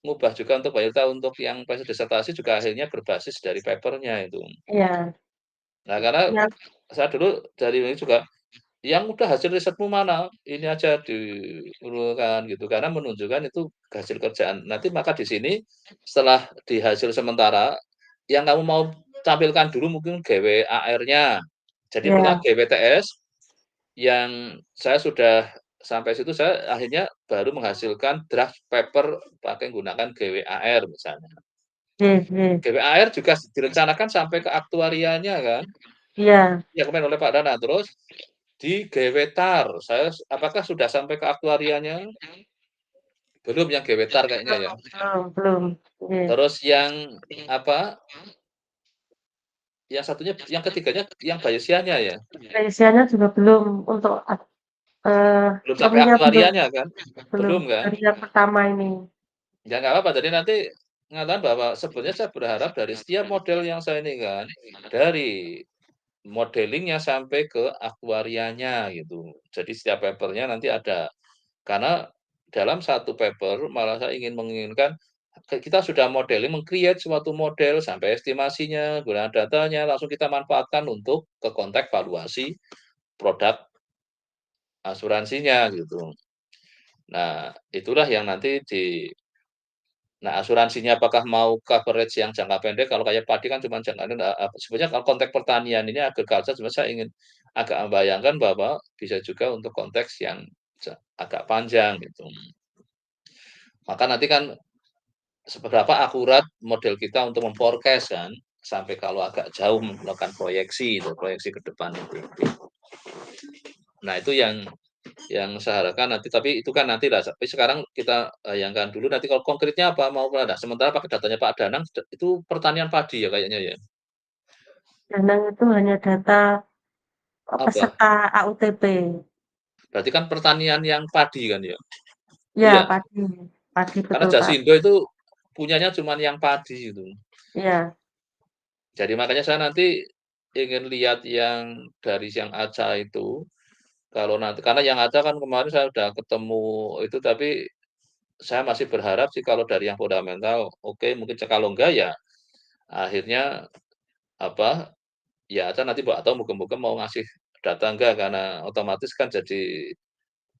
ngubah juga untuk Bayelta untuk yang tesis disertasi juga akhirnya berbasis dari paper-nya itu. iya, Nah, karena iya, saya dulu dari ini juga, "Yang udah hasil risetmu mana? Ini aja diurutkan," gitu, karena menunjukkan itu hasil kerjaan. Nanti maka di sini setelah di hasil sementara, yang kamu mau tampilkan dulu mungkin GWAR-nya. Jadi pertama iya, GWTS, yang saya sudah sampai situ saya akhirnya baru menghasilkan draft paper pakai menggunakan GWAR misalnya. nggih, nggih, GWAR juga direncanakan sampai ke aktuarianya kan, iya, ya kemarin oleh Pak Dana, terus di GWTAR, saya apakah sudah sampai ke aktuarianya? Belum yang GWTAR kayaknya ya. belum, nggih. Terus yang apa, yang satunya yang ketiganya yang Bayesianya ya? Rinciannya juga belum untuk Belum sampai ininya belum aktuarianya kan? belum, Belum kan? dari yang pertama ini. Ya nggak apa-apa, jadi nanti mengatakan bahwa sebenarnya saya berharap dari setiap model yang saya ini kan, dari modelingnya sampai ke aktuarianya gitu. Jadi setiap papernya nanti ada. Karena dalam satu paper malah saya menginginkan kita sudah modeling, meng-create suatu model sampai estimasinya, gunakan datanya, langsung kita manfaatkan untuk ke konteks valuasi produk asuransinya gitu. Nah, itulah yang nanti nah asuransinya apakah mau coverage yang jangka pendek, kalau kayak padi kan cuma jangka sebenarnya kalau konteks pertanian ini agriculture sebenarnya saya ingin agak membayangkan bahwa bisa juga untuk konteks yang agak panjang gitu. Maka nanti kan seberapa akurat model kita untuk memforecast kan, sampai kalau agak jauh melakukan proyeksi itu, proyeksi ke depan itu. Nah, itu yang saya harapkan nanti, tapi itu kan nanti lah, tapi sekarang kita bayangkan dulu nanti kalau konkretnya apa, mau nah, sementara pakai datanya Pak Danang, itu pertanian padi ya kayaknya ya? Danang itu hanya data Apa? peserta AUTP. Berarti kan pertanian yang padi kan ya? Ya, Iya, padi, padi karena betul, Pak. Jasindo itu punyanya cuman yang padi itu. Iya, Jadi makanya saya nanti ingin lihat yang dari yang ACA itu, kalau nanti karena yang ACA kan kemarin saya sudah ketemu itu, tapi saya masih berharap sih kalau dari yang fundamental, oke mungkin kalau enggak ya akhirnya apa, ya ACA nanti atau mungkin mau ngasih data enggak, karena otomatis kan jadi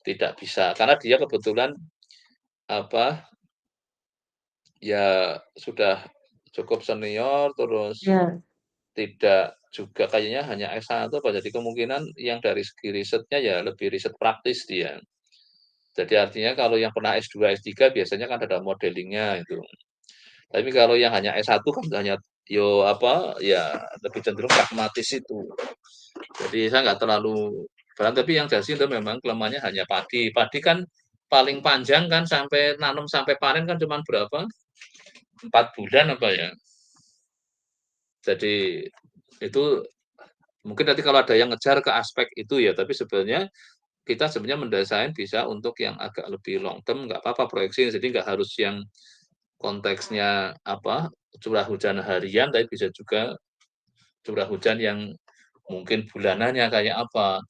tidak bisa. Karena dia kebetulan apa, ya sudah cukup senior, terus iya, tidak juga kayaknya hanya S1 apa, jadi kemungkinan yang dari segi risetnya ya lebih riset praktis dia. Jadi artinya kalau yang pernah S2, S3 biasanya kan ada modelingnya itu. Tapi kalau yang hanya S1 kan hanya ya lebih cenderung pragmatis itu. Jadi saya nggak terlalu berat, tapi yang Jasi itu memang kelemahannya hanya padi. Padi kan paling panjang kan sampai nanam sampai panen kan cuman berapa? 4 bulan apa ya. Jadi itu mungkin nanti kalau ada yang ngejar ke aspek itu ya, tapi sebenarnya kita sebenarnya mendesain bisa untuk yang agak lebih long term, nggak apa-apa proyeksi, jadi nggak harus yang konteksnya curah hujan harian, tapi bisa juga curah hujan yang mungkin bulanannya kayak apa.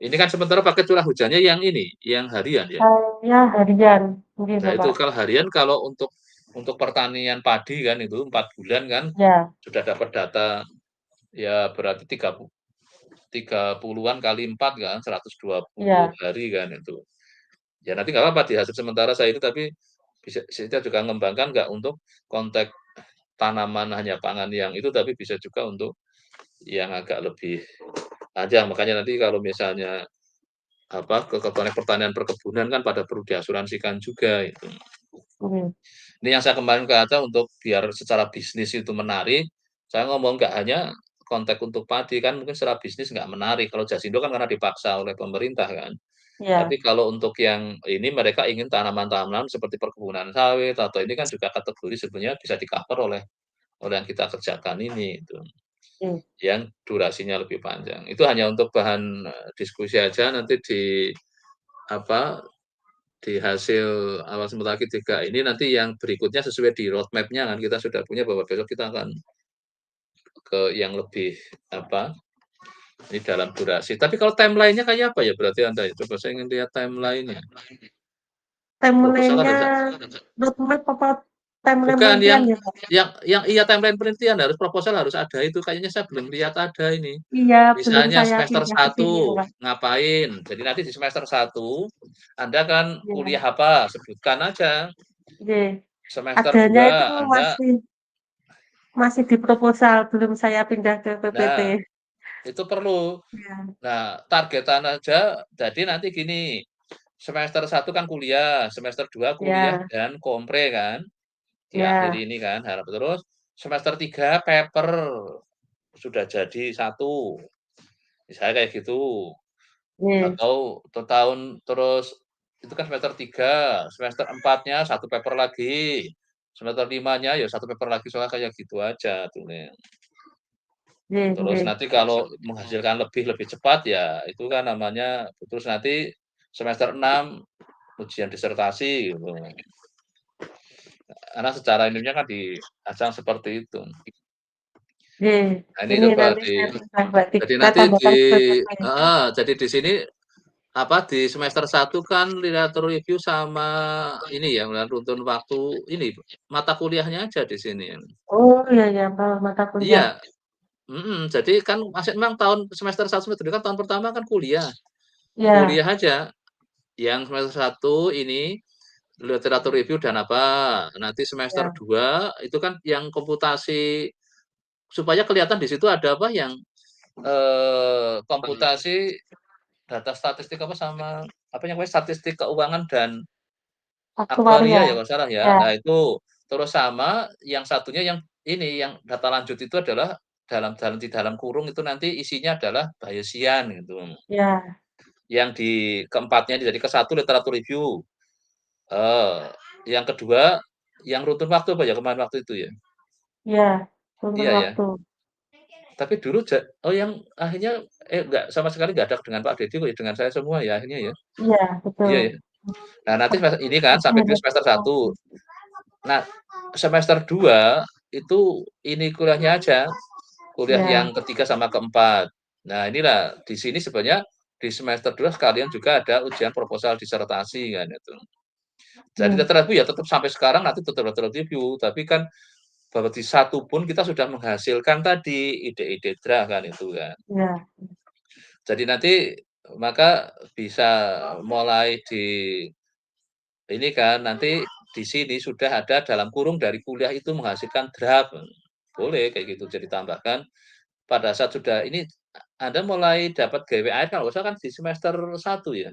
Ini kan sementara pakai curah hujannya yang ini, yang harian ya. saya harian, mungkin, Nah itu Bapak. kalau harian, kalau untuk pertanian padi kan itu 4 bulan kan Ya, sudah dapat data, ya berarti 30-an kali 4 kan, 120 iya, hari kan itu. Ya nanti nggak apa-apa di hasil sementara saya itu, tapi bisa kita juga ngembangkan nggak untuk konteks tanaman hanya pangan yang itu, tapi bisa juga untuk yang agak lebih panjang. Makanya nanti kalau misalnya ke Kementerian Pertanian Perkebunan kan pada perlu diasuransikan juga itu. Oke. Ini yang saya kemarin kata untuk biar secara bisnis itu menarik, saya ngomong nggak hanya konteks untuk padi, kan mungkin secara bisnis nggak menarik, kalau Jasindo kan karena dipaksa oleh pemerintah kan. Iya Tapi kalau untuk yang ini mereka ingin tanaman-tanaman seperti perkebunan sawit atau ini kan juga kategori sebenarnya bisa di-cover oleh oleh yang kita kerjakan ini itu, iya. yang durasinya lebih panjang. Itu hanya untuk bahan, diskusi aja nanti di apa, di hasil awal sebentar lagi 3 ini nanti yang berikutnya sesuai di roadmap-nya kan kita sudah punya bahwa besok kita akan ke yang lebih apa, ini dalam durasi. Tapi kalau timeline-nya kayak apa ya berarti Anda ya? Coba saya ingin lihat timeline-nya. Proposal Timeline-nya ada roadmap apa timeline bukan penelitian yang ya, Kak? iya timeline penelitian harus proposal harus ada itu, kayaknya saya belum lihat ada ini. Iya, belum Misalnya saya semester tindak ke sini ya, 1 Kak. ngapain, jadi nanti di semester 1 Anda kan kuliah Iya, apa, sebutkan aja. iya. Semester Adanya itu 2 Anda masih di proposal, belum saya pindah ke PPT. nah, itu perlu. Iya, Nah, targetan aja jadi nanti gini, semester 1 kan kuliah, semester 2 kuliah iya, dan kompre kan, di akhir iya, ini kan, terus semester 3 paper sudah jadi satu, misalnya kayak gitu. iya, Atau tahun terus itu kan semester 3 semester 4-nya 1 paper lagi, semester 5-nya ya 1 paper lagi, soalnya kayak gitu aja tuh, Nen. iya, Terus iya. nanti kalau menghasilkan lebih cepat ya itu kan namanya terus nanti semester 6 ujian disertasi gitu. Karena secara ilmiah kan diancam seperti itu. Iya. Nah ini Ini coba nanti di saya pindah, berarti jadi kita nanti di tambahkan ke PPT. jadi di sini apa, di semester 1 kan literatur review sama ini ya, runtun waktu ini, mata kuliahnya aja di sini. Oh, iya, iya, mata kuliah. Iya, jadi kan masih memang semester 1 semester 2 kan tahun pertama kan kuliah. Iya, Kuliah aja, yang semester 1 ini literatur review dan apa, nanti semester iya. 2 itu kan yang komputasi, supaya kelihatan di situ ada apa, yang, komputasi data statistik apa sama apa namanya, statistik keuangan dan aktuaria Aktuaria. ya kalau salah ya. Iya, Nah itu, terus sama yang satunya yang ini, yang data lanjut itu adalah di dalam kurung itu nanti isinya adalah Bayesian gitu. iya, Yang di keempatnya jadi ke satu literatur review, eee, yang kedua yang runtun waktu apa ya kemarin waktu itu ya? iya. Untuk Iya ya, waktu. tapi dulu yang akhirnya enggak sama sekali nggak ada dengan Pak Deddy kok ya, dengan saya semua ya akhirnya ya? Iya, betul. Iya ya. Nah nanti ini kan Aku sampai di hanya semester 1. Nah, semester 2 itu ini kuliahnya aja, kuliah iya, yang ketiga sama keempat. Nah, inilah di sini sebenarnya di semester 2 sekalian juga ada ujian proposal disertasi kan itu. Jadi iya, literatur ya tetap sampai sekarang nanti tetap literatur review, tapi kan bahwa di satu pun kita sudah menghasilkan tadi ide-ide draft kan itu kan. iya, Jadi nanti maka bisa mulai di ini kan nanti di sini sudah ada dalam kurung dari kuliah itu menghasilkan draft. Boleh kayak gitu, jadi tambahkan pada saat sudah ini Anda mulai dapat GWAR kalau nggak salah kan di semester 1 ya,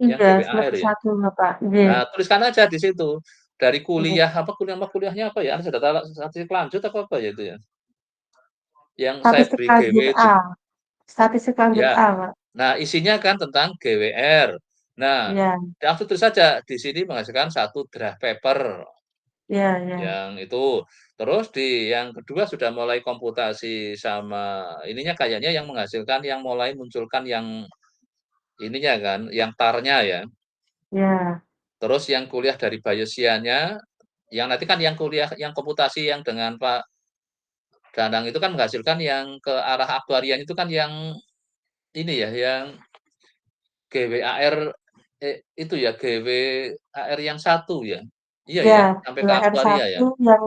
yang iya, GWAR semester ya? 1 Bapak, iya, Nah, tuliskan aja di situ, dari iya. kuliah apa, kuliahnya apa ya, Anda data statistik lanjut apa apa ya itu ya? Yang saya Statistik beri GW lanjut itu. A, statistik lanjut Ya, A, Pak. nah isinya kan tentang GWR. Nah, Iya, langsung tulis saja di sini menghasilkan satu draft paper. iya, iya, Yang itu. Terus di yang kedua sudah mulai komputasi sama ininya kayaknya yang menghasilkan yang mulai munculkan yang ininya kan, yang tarnya ya. iya, Terus yang kuliah dari Bayesiannya, yang nanti kan yang kuliah yang komputasi yang dengan Pak Danang itu kan menghasilkan yang ke arah aktuarianya itu kan yang ini ya, yang GWAR itu ya, GWAR yang satu ya? Iya iya, ya, sampai ke GWR aktuaria ya? 1 yang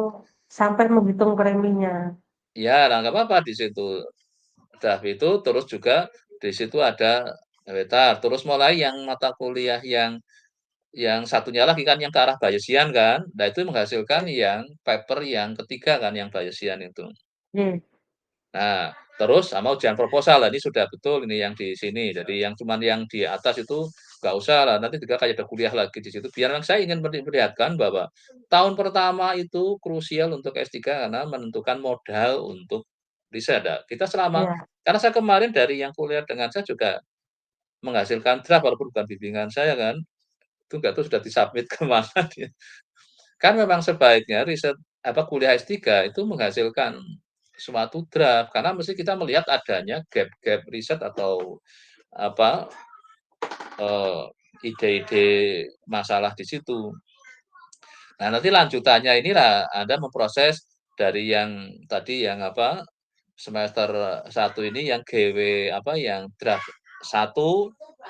sampai menghitung preminya. Ya, nah nggak apa-apa di situ. Udah itu terus juga di situ ada Wetar, terus mulai yang mata kuliah yang satunya lagi kan yang ke arah Bayesian kan. Nah, itu menghasilkan yang paper yang ketiga kan yang Bayesian itu. Iya, Nah, Terus sama ujian proposal, lah ini sudah betul ini yang di sini. Jadi yang cuman yang di atas itu nggak usah lah, nanti juga kayak ada kuliah lagi di situ. Biar saya ingin memperlihatkan bahwa tahun pertama itu krusial untuk S3 karena menentukan modal untuk riset. Nah, kita selama Iya, karena saya kemarin dari yang kuliah dengan saya juga menghasilkan draft walaupun bukan bimbingan saya kan, itu nggak tahu sudah disubmit ke mana dia. Kan memang sebaiknya riset kuliah S3 itu menghasilkan suatu draft, karena mesti kita melihat adanya gap-gap riset atau apa, ide-ide masalah di situ. Nah, nanti lanjutannya inilah Anda memproses dari yang tadi yang semester 1 ini yang GW yang draft 1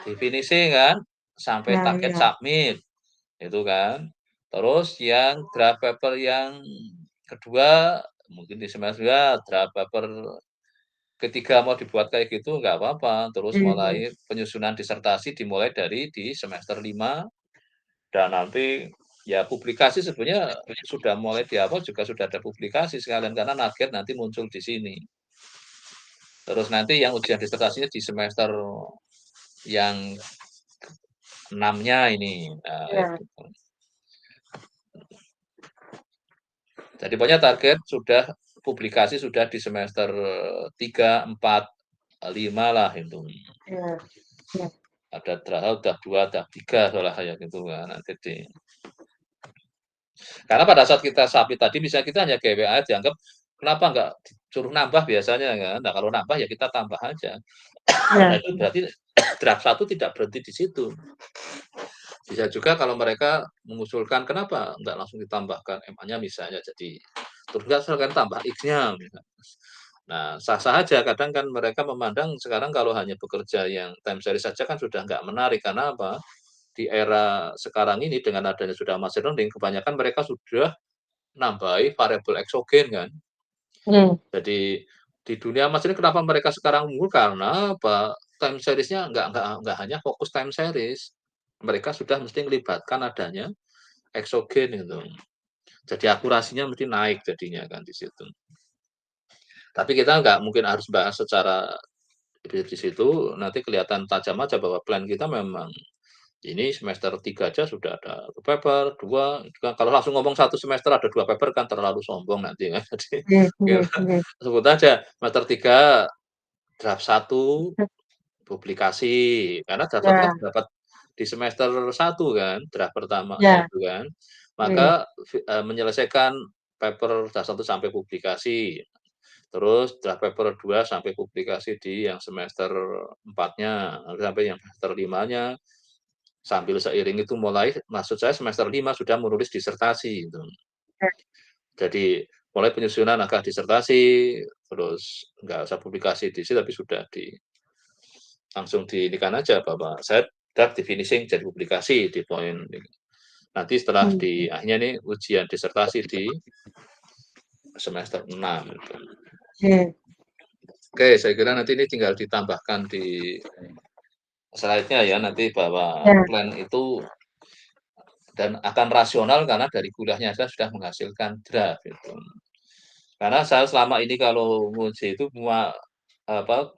definisi kan, sampai iya, target iya, submit, itu kan. Terus yang draft paper yang kedua, mungkin di semester 2 draft paper ketiga mau dibuat kayak gitu nggak apa-apa, terus iya, mulai penyusunan disertasi dimulai dari di semester 5 dan nanti ya publikasi sebenarnya sudah mulai di awal juga sudah ada publikasi sekalian karena target nanti muncul di sini. Terus nanti yang ujian disertasinya di semester yang 6-nya ini. Nah, iya, itu. Jadi pokoknya target sudah publikasi sudah di semester 3, 4, 5 lah itu. iya, iya, Ada terakhir udah 2, udah 3 soalnya kayak gitu kan. Nanti karena pada saat kita submit tadi bisa kita hanya GWA dianggap kenapa nggak suruh nambah biasanya kan. Nah, kalau nambah ya kita tambah aja. Nah, iya, itu berarti draft 1 tidak berhenti di situ. Bisa juga kalau mereka mengusulkan kenapa nggak langsung ditambahkan MA-nya misalnya jadi terus kan tambah X-nya. Nah, sah-sah aja. Kadang kan mereka memandang sekarang kalau hanya bekerja yang time series saja kan sudah nggak menarik. Karena apa? Di era sekarang ini dengan adanya sudah machine learning, kebanyakan mereka sudah nambahi variabel eksogen kan. iya, Jadi di dunia machine learning kenapa mereka sekarang unggul? Karena apa? Time series-nya nggak hanya fokus time series. Mereka sudah mesti melibatkan adanya eksogen itu. Jadi akurasinya mesti naik jadinya kan di situ. Tapi kita nggak mungkin harus bahas secara di situ nanti kelihatan tajam aja bahwa plan kita memang ini semester 3 aja sudah ada paper, 2 kalau langsung ngomong satu semester ada 2 paper kan terlalu sombong nanti kan. Jadi iya, iya, kita iya, sebut aja semester 3 draft 1 publikasi, karena draft 1 kan iya, dapat di semester 1 kan, draft pertamanya iya, itu kan. iya, Maka menyelesaikan paper draft 1 sampai publikasi. Terus draft paper 2 sampai publikasi di yang semester 4-nya, sampai yang semester 5-nya, sambil seiring itu mulai maksud saya semester 5 sudah menulis disertasi gitu. Jadi mulai penyusunan naskah disertasi, terus nggak usah publikasi di sini tapi sudah langsung diinikan aja bahwa saya draft di finishing jadi publikasi di poin nanti setelah di akhirnya nih ujian disertasi di semester 6 gitu. iya, Oke, saya kira nanti ini tinggal ditambahkan di slide-nya ya nanti bahwa iya, plan itu dan akan rasional karena dari kuliahnya saya sudah menghasilkan draft itu. Karena saya selama ini kalau nguji itu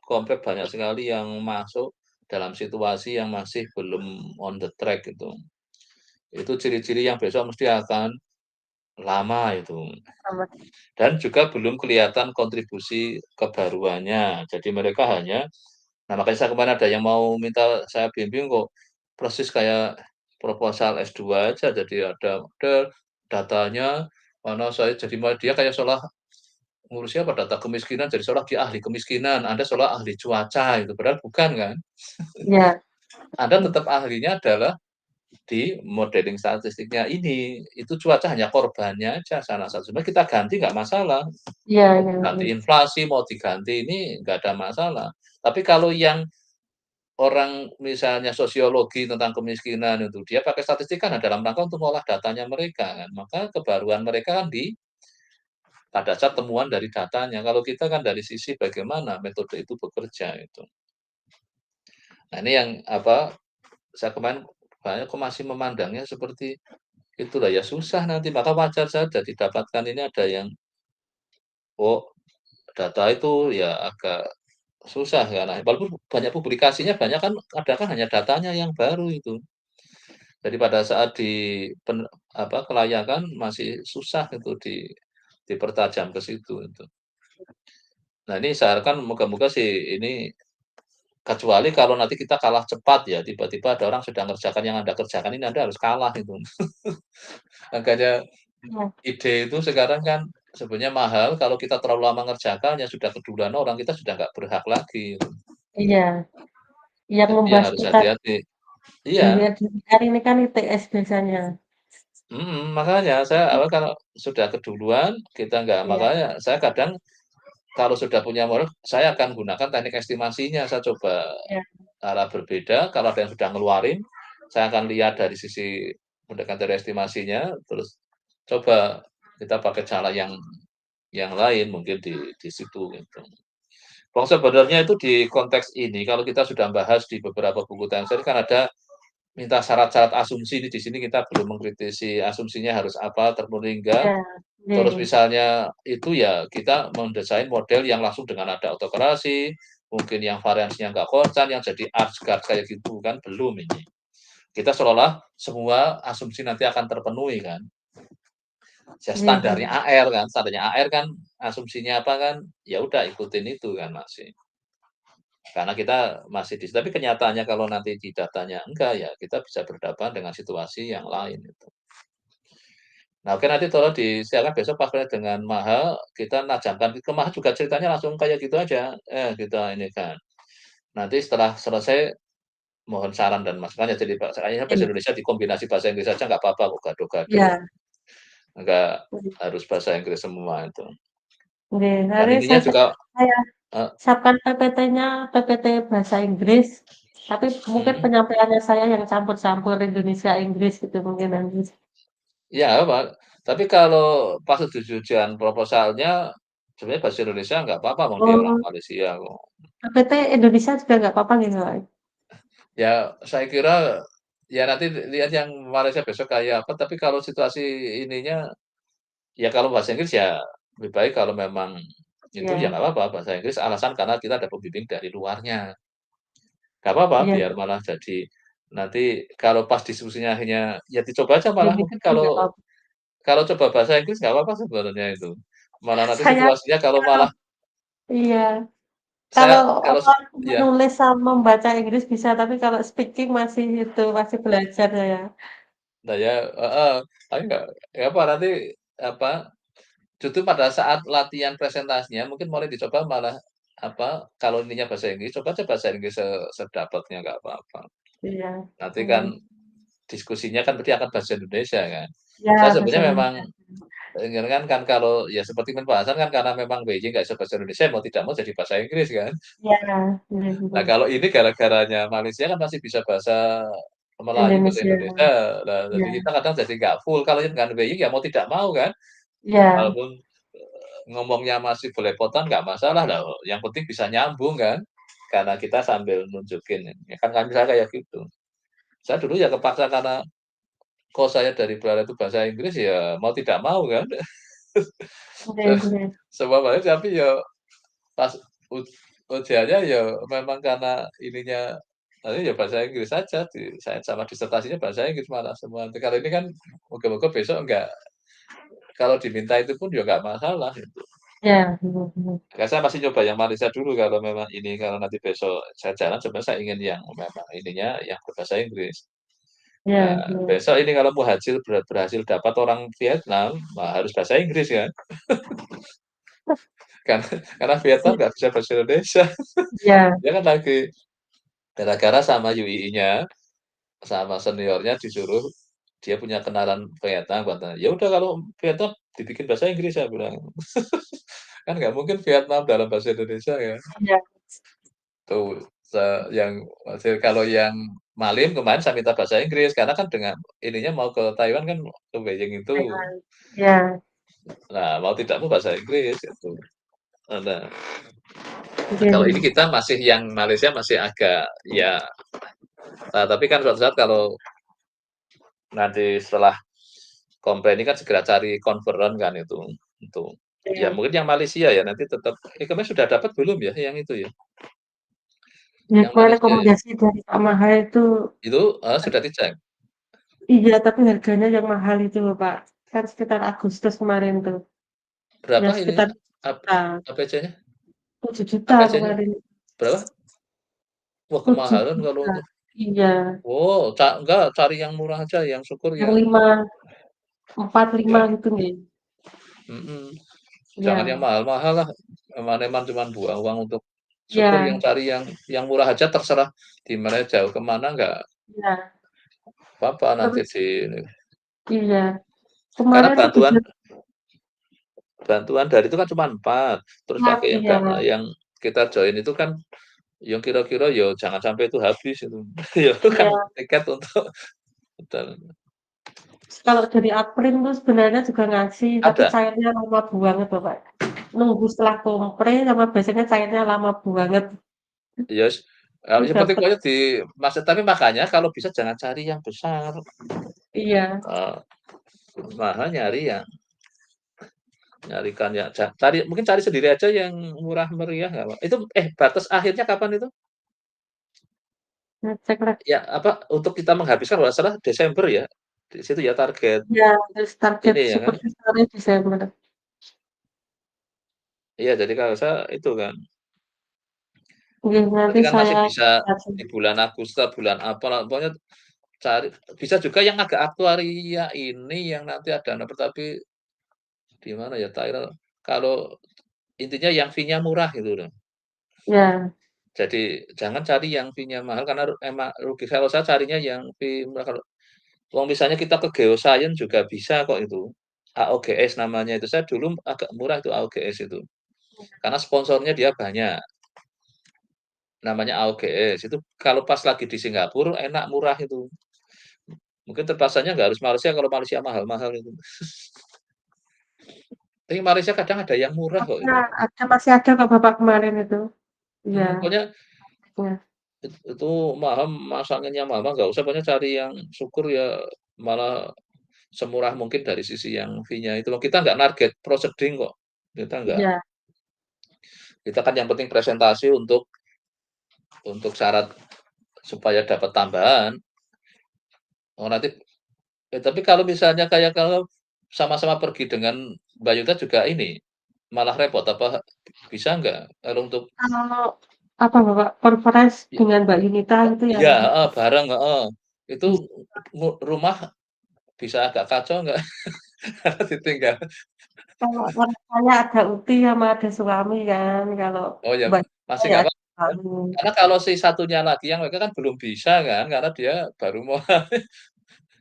komplek banyak sekali yang masuk dalam situasi yang masih belum on the track itu. Itu ciri-ciri yang besok mesti akan lama itu. sama, Dan juga belum kelihatan kontribusi kebaruannya. Jadi mereka hanya nah makanya saya kemarin ada yang mau minta saya bimbing kok persis kayak proposal S2 aja. Jadi ada datanya, mana saya jadi dia kayak seolah ngurusnya apa data kemiskinan, jadi seolah dia ahli kemiskinan, Anda seolah ahli cuaca itu, padahal bukan kan. iya, Anda tetap ahlinya adalah di modeling statistiknya ini, itu cuaca hanya korbannya aja salah satu. Sebenarnya kita ganti nggak masalah, iya, mau iya, diganti iya, inflasi, mau diganti ini nggak ada masalah. Tapi kalau yang orang misalnya sosiologi tentang kemiskinan itu, dia pakai statistik kan dalam rangka untuk mengolah datanya mereka kan, maka kebaruan mereka kan pada saat temuan dari datanya. Kalau kita kan dari sisi bagaimana metode itu bekerja itu. Nah ini yang saya kemarin banyak kok masih memandangnya seperti itulah ya susah nanti, maka wajar saja didapatkan ini ada yang, oh data itu ya agak susah karena walaupun banyak publikasinya banyak kan kadang kan hanya datanya yang baru itu. Jadi pada saat kelayakan masih susah itu dipertajam ke situ itu. Nah ini saya harapkan moga-moga sih ini kecuali kalau nanti kita kalah cepat ya, tiba-tiba ada orang sudah ngerjakan yang Anda kerjakan ini Anda harus kalah itu. Makanya Iya, ide itu sekarang kan sebenarnya mahal, kalau kita terlalu lama ngerjakan, ya sudah keduluan orang, kita sudah nggak berhak lagi gitu. iya, yang Jadi ya harus membahasakan hati-hati. Iya, dunia digital ini kan ITS biasanya. makanya saya apa, kalau sudah keduluan, kita nggak Iya, makanya saya kadang kalau sudah punya modal, saya akan gunakan teknik estimasinya, saya coba iya, arah berbeda, kalau ada yang sudah ngeluarin, saya akan lihat dari sisi mendekati dari estimasinya, terus coba kita pakai cara yang lain mungkin di situ gitu. Wong sebenarnya itu di konteks ini kalau kita sudah bahas di beberapa buku Tencent kan ada minta syarat-syarat asumsi di sini kita belum mengkritisi asumsinya harus apa, terpenuhi enggak. iya, iya, Terus iya, misalnya itu ya kita mendesain model yang langsung dengan ada autokorelasi, mungkin yang variansinya enggak konstan, yang jadi ArcGuard kayak gitu kan belum ini. Kita seolah semua asumsi nanti akan terpenuhi kan. Ya iya, iya, standarnya AR kan, standarnya AR kan asumsinya apa kan, ya udah ikutin itu kan masih. Karena kita masih tapi kenyataannya kalau nanti di datanya enggak, ya kita bisa berhadapan dengan situasi yang lain itu. Nah, oke nanti tolong disiarkan besok pas dengan mahal, kita najamkan ke mahal juga ceritanya langsung kayak gitu aja, kita ini kan. Nanti setelah selesai mohon saran dan masukan ya jadi kayaknya bahasa iya, Indonesia dikombinasi bahasa Inggris saja nggak apa-apa kok, gado-gado. iya, Enggak iya. harus bahasa Inggris semua itu. Oke, Dan nanti intinya juga saya eee, siapkan PPT-nya, PPT bahasa Inggris, tapi mungkin mhm, penyampaiannya saya yang campur-campur Indonesia Inggris gitu mungkin nanti. iya apa, tapi kalau pas ujian proposalnya sebenarnya bahasa Indonesia nggak apa-apa, wong dia orang Oh, Malaysia kok. PPT Indonesia juga nggak apa-apa gitu, Pak? Ya, saya kira, ya nanti lihat yang Malaysia besok kayak apa, tapi kalau situasi ininya, ya kalau bahasa Inggris ya lebih baik kalau memang itu ya Iya, nggak apa-apa bahasa Inggris, alasan karena kita ada pembimbing dari luarnya. Nggak apa-apa, iya, biar malah jadi nanti kalau pas diskusinya akhirnya ya dicoba aja malah mungkin limited nggak kalau apa-apa. kalau coba bahasa Inggris nggak apa-apa sebenarnya itu. Malah nanti Saya situasinya kalau kalau malah iya, kalau kalau apa, ya, menulis sama membaca Inggris bisa, tapi kalau speaking masih itu, masih belajar saya. nah ya heeh, tapi nggak apa nanti apa justru pada saat latihan presentasinya mungkin mulai dicoba malah, kalau ininya bahasa Inggris, coba aja bahasa Inggris sedapatnya, nggak apa-apa. Iya, Nanti kan mhm. diskusinya kan berarti akan bahasa Indonesia kan. Iya, Saya bahasa sebenarnya memang Indonesia. kan kalau ya seperti pembahasan kan karena memang Beijing nggak bisa bahasa Indonesia, mau tidak mau jadi bahasa Inggris kan. Iya, iya, Nah betul. kalau ini gara-garanya Malaysia kan masih bisa bahasa Melayu, bahasa Indonesia, Indonesia, nah jadi iya, kita kadang jadi nggak full, kalau dengan Beijing ya mau tidak mau kan. iya, Walaupun, ngomongnya masih belepotan nggak masalah lah, yang penting bisa nyambung kan, karena kita sambil nunjukin, ya kan kan misalnya kayak gitu. Saya dulu ya kepaksa karena kos saya dari Belanda itu bahasa Inggris ya mau tidak mau kan. oke, Se oke. semua bahasa tapi ya pas ujiannya ya memang karena ininya tadi ya bahasa Inggris saja, saya sama disertasinya bahasa Inggris malah semua. Kalau ini kan moga-moga besok enggak kalau diminta itu pun juga nggak masalah gitu. Iya, bener, bener. Saya masih nyoba yang Malaysia dulu kalau memang ini, kalau nanti besok saya jalan sebenarnya saya ingin yang memang ininya yang berbahasa Inggris. Iya, Nah, bener. besok ini kalau berhasil dapat orang Vietnam, wah harus bahasa Inggris kan. Karena Vietnam nggak bisa bahasa Indonesia. Iya, Dia kan lagi gara-gara sama UI-nya, sama seniornya disuruh dia punya kenalan Vietnam, katanya, "Ya udah kalau Vietnam dibikin bahasa Inggris," saya bilang. Kan nggak mungkin Vietnam dalam bahasa Indonesia ya. iya, Tuh, yang kalau yang Malim kemarin saya minta bahasa Inggris, karena kan dengan ininya mau ke Taiwan kan, ke Beijing itu. Taiwan. Iya, Nah, mau tidak mau bahasa Inggris gitu. Nah, oke, kalau ini oke. kita masih yang Malaysia masih agak ya, tapi kan suatu saat kalau nanti setelah komplain ini kan segera cari konferen kan itu. Ya Iya. mungkin yang Malaysia ya nanti tetap kemarin sudah dapat belum ya yang itu ya? Ya Yang kemarin Malaysia ya? rekomendasi dari Kak Maha itu Itu, sudah dicek? iya, tapi harganya yang mahal itu loh, Pak. Kan sekitar Agustus kemarin tuh. Ya Berapa ini sekitar ap juta, APC-nya? 7 juta APC-nya kemarin. berapa? Wah, tujuh kemahalan kalau juta. untuk Iya, oh, enggak, cari yang murah aja, yang syukur yang yang 5, 4, 5 ya, gitu nih. mhm, jangan yang Iya, mahal-mahal lah, eman-eman cuman buang uang untuk syukur iya, yang cari yang murah aja terserah di mana jauh ke mana enggak iya. apa-apa nanti Terus di ini. iya, Karena kemarin bantuan juga bantuan dari itu kan cuma 4 terus pakai yang iya, yang kita join itu kan yang kira-kira ya jangan sampai itu habis itu. Ya itu kan iya. tiket untuk dan Kalau dari April tuh sebenarnya juga ngasih, tapi ada, cairnya lama banget loh, Pak. Nunggu setelah kompre sama biasanya cairnya lama banget. ya Terus yang penting dapet pokoknya di masa tapi makanya kalau bisa jangan cari yang besar, iya, eee, malah nyarikan ya cari mungkin cari sendiri aja yang murah meriah nggak apa itu batas akhirnya kapan itu? ngecek lagi. Ya apa, untuk kita menghabiskan kalau nggak salah Desember ya? Di situ ya target Iya, terus target ini ya kan? super besarnya Desember. Iya jadi kalau saya itu kan, Iya, nanti berarti kan saya masih bisa kasih. di bulan Agustus, bulan apalah pokoknya cari bisa juga yang agak aktuaria ini yang nanti ada tapi di mana ya Thailand, kalau intinya yang fee-nya murah gitu loh. Iya, Jadi jangan cari yang fee-nya mahal karena emang rugi kalau saya carinya yang fee murah kalau misalnya kita ke Geoscience juga bisa kok itu. AOGS namanya itu, saya dulu agak murah itu AOGS itu, karena sponsornya dia banyak, namanya AOGS itu kalau pas lagi di Singapura enak murah itu. Mungkin terpaksanya nggak harus Malaysia kalau Malaysia mahal-mahal itu. Tapi Malaysia kadang ada yang murah kok ada itu. masih ada kok Bapak kemarin itu. Iya, Pokoknya iya, itu mahal masangannya mahal nggak usah, pokoknya cari yang syukur ya malah semurah mungkin dari sisi yang fee-nya itu. Kita nggak target proceeding kok, kita nggak. iya, Kita kan yang penting presentasi untuk syarat supaya dapat tambahan. Oh nanti tapi kalau misalnya kayak kalau sama-sama pergi dengan Mbak Yuta juga ini, malah repot apa bisa nggak kalau untuk kalau apa Bapak, conference dengan Mbak Yunita itu ya? iya, heeh, bareng, heeh. Itu rumah bisa agak kacau nggak? Karena ditinggal. Kalau orang saya ada Uti sama ada suami kan, kalau Oh ya, Mbak Yunita masih ya nggak ada apa-apa kan? suami. Karena kalau si satunya lagi yang mereka kan belum bisa kan, karena dia baru mau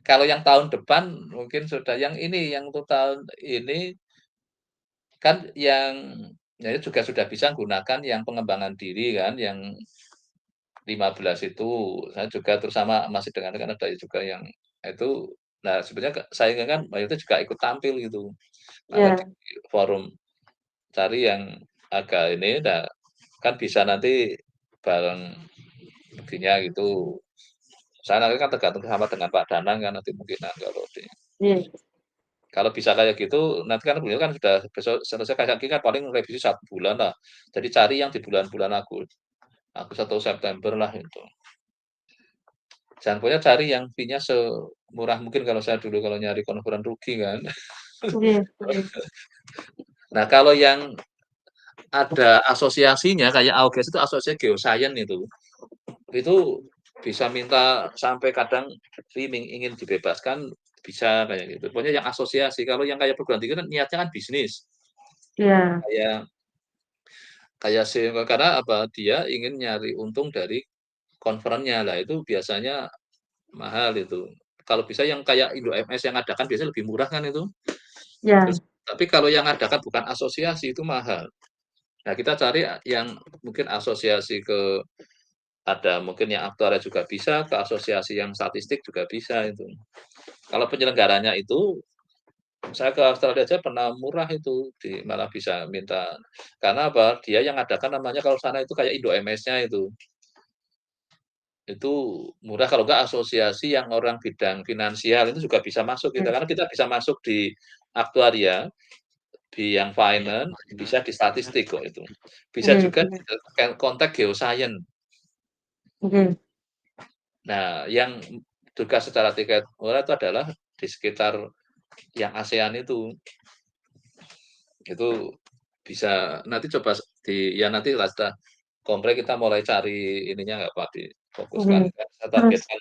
kalau yang tahun depan mungkin sudah yang ini, yang untuk tahun ini kan yang ya itu juga sudah bisa gunakan yang pengembangan diri kan, yang 15 itu. Saya juga terus sama masih dengan kan ada juga yang itu nah sebenarnya saingan kan Mbak Yuta juga ikut tampil gitu. Maka di Iya, forum cari yang agak ini, nah kan bisa nanti bareng begininya gitu. Saya nanti kan tergantung sama dengan Pak Danang kan nanti mungkin nah, iya, kalau bisa kayak gitu nanti kan beliau kan sudah besok selesai kayak gini kan paling revisi 1 bulan lah. Jadi cari yang di bulan-bulan Agustus atau September lah itu. Jangan pokoknya cari yang fee-nya semurah mungkin kalau saya dulu kalau nyari konferan rugi kan. iya, iya, Nah kalau yang ada asosiasinya kayak AUGS itu asosiasi geoscience itu bisa minta sampai kadang streaming ingin dibebaskan bisa kayak gitu. Pokoknya yang asosiasi, kalau yang kayak perguruan tinggi kan niatnya kan bisnis. iya, Kayak kayak si karena apa, dia ingin nyari untung dari konferennya. Lah itu biasanya mahal itu. Kalau bisa yang kayak Indo MS yang adakan biasanya lebih murah kan itu. Terus iya, tapi kalau yang adakan bukan asosiasi itu mahal. Nah, kita cari yang mungkin asosiasi ke ada mungkin yang aktuaria juga bisa, ke asosiasi yang statistik juga bisa itu. Kalau penyelenggaranya itu, saya ke Australia aja pernah murah itu, malah bisa minta karena apa, dia yang adakan namanya kalau sana itu kayak Indo MS-nya itu murah kalau enggak asosiasi yang orang bidang finansial itu juga bisa masuk kita, iya, karena kita bisa masuk di aktuaria, di yang finance, bisa di statistik kok itu. Bisa Nggih, juga nggih, di konteks geoscience. nggih. Nah, yang juga secara tingkat moral itu adalah di sekitar yang ASEAN itu. Itu bisa nanti coba ya nanti lah setelah komplek kita mulai cari ininya nggak Pak, difokuskan. Nggih. Saya Terus targetkan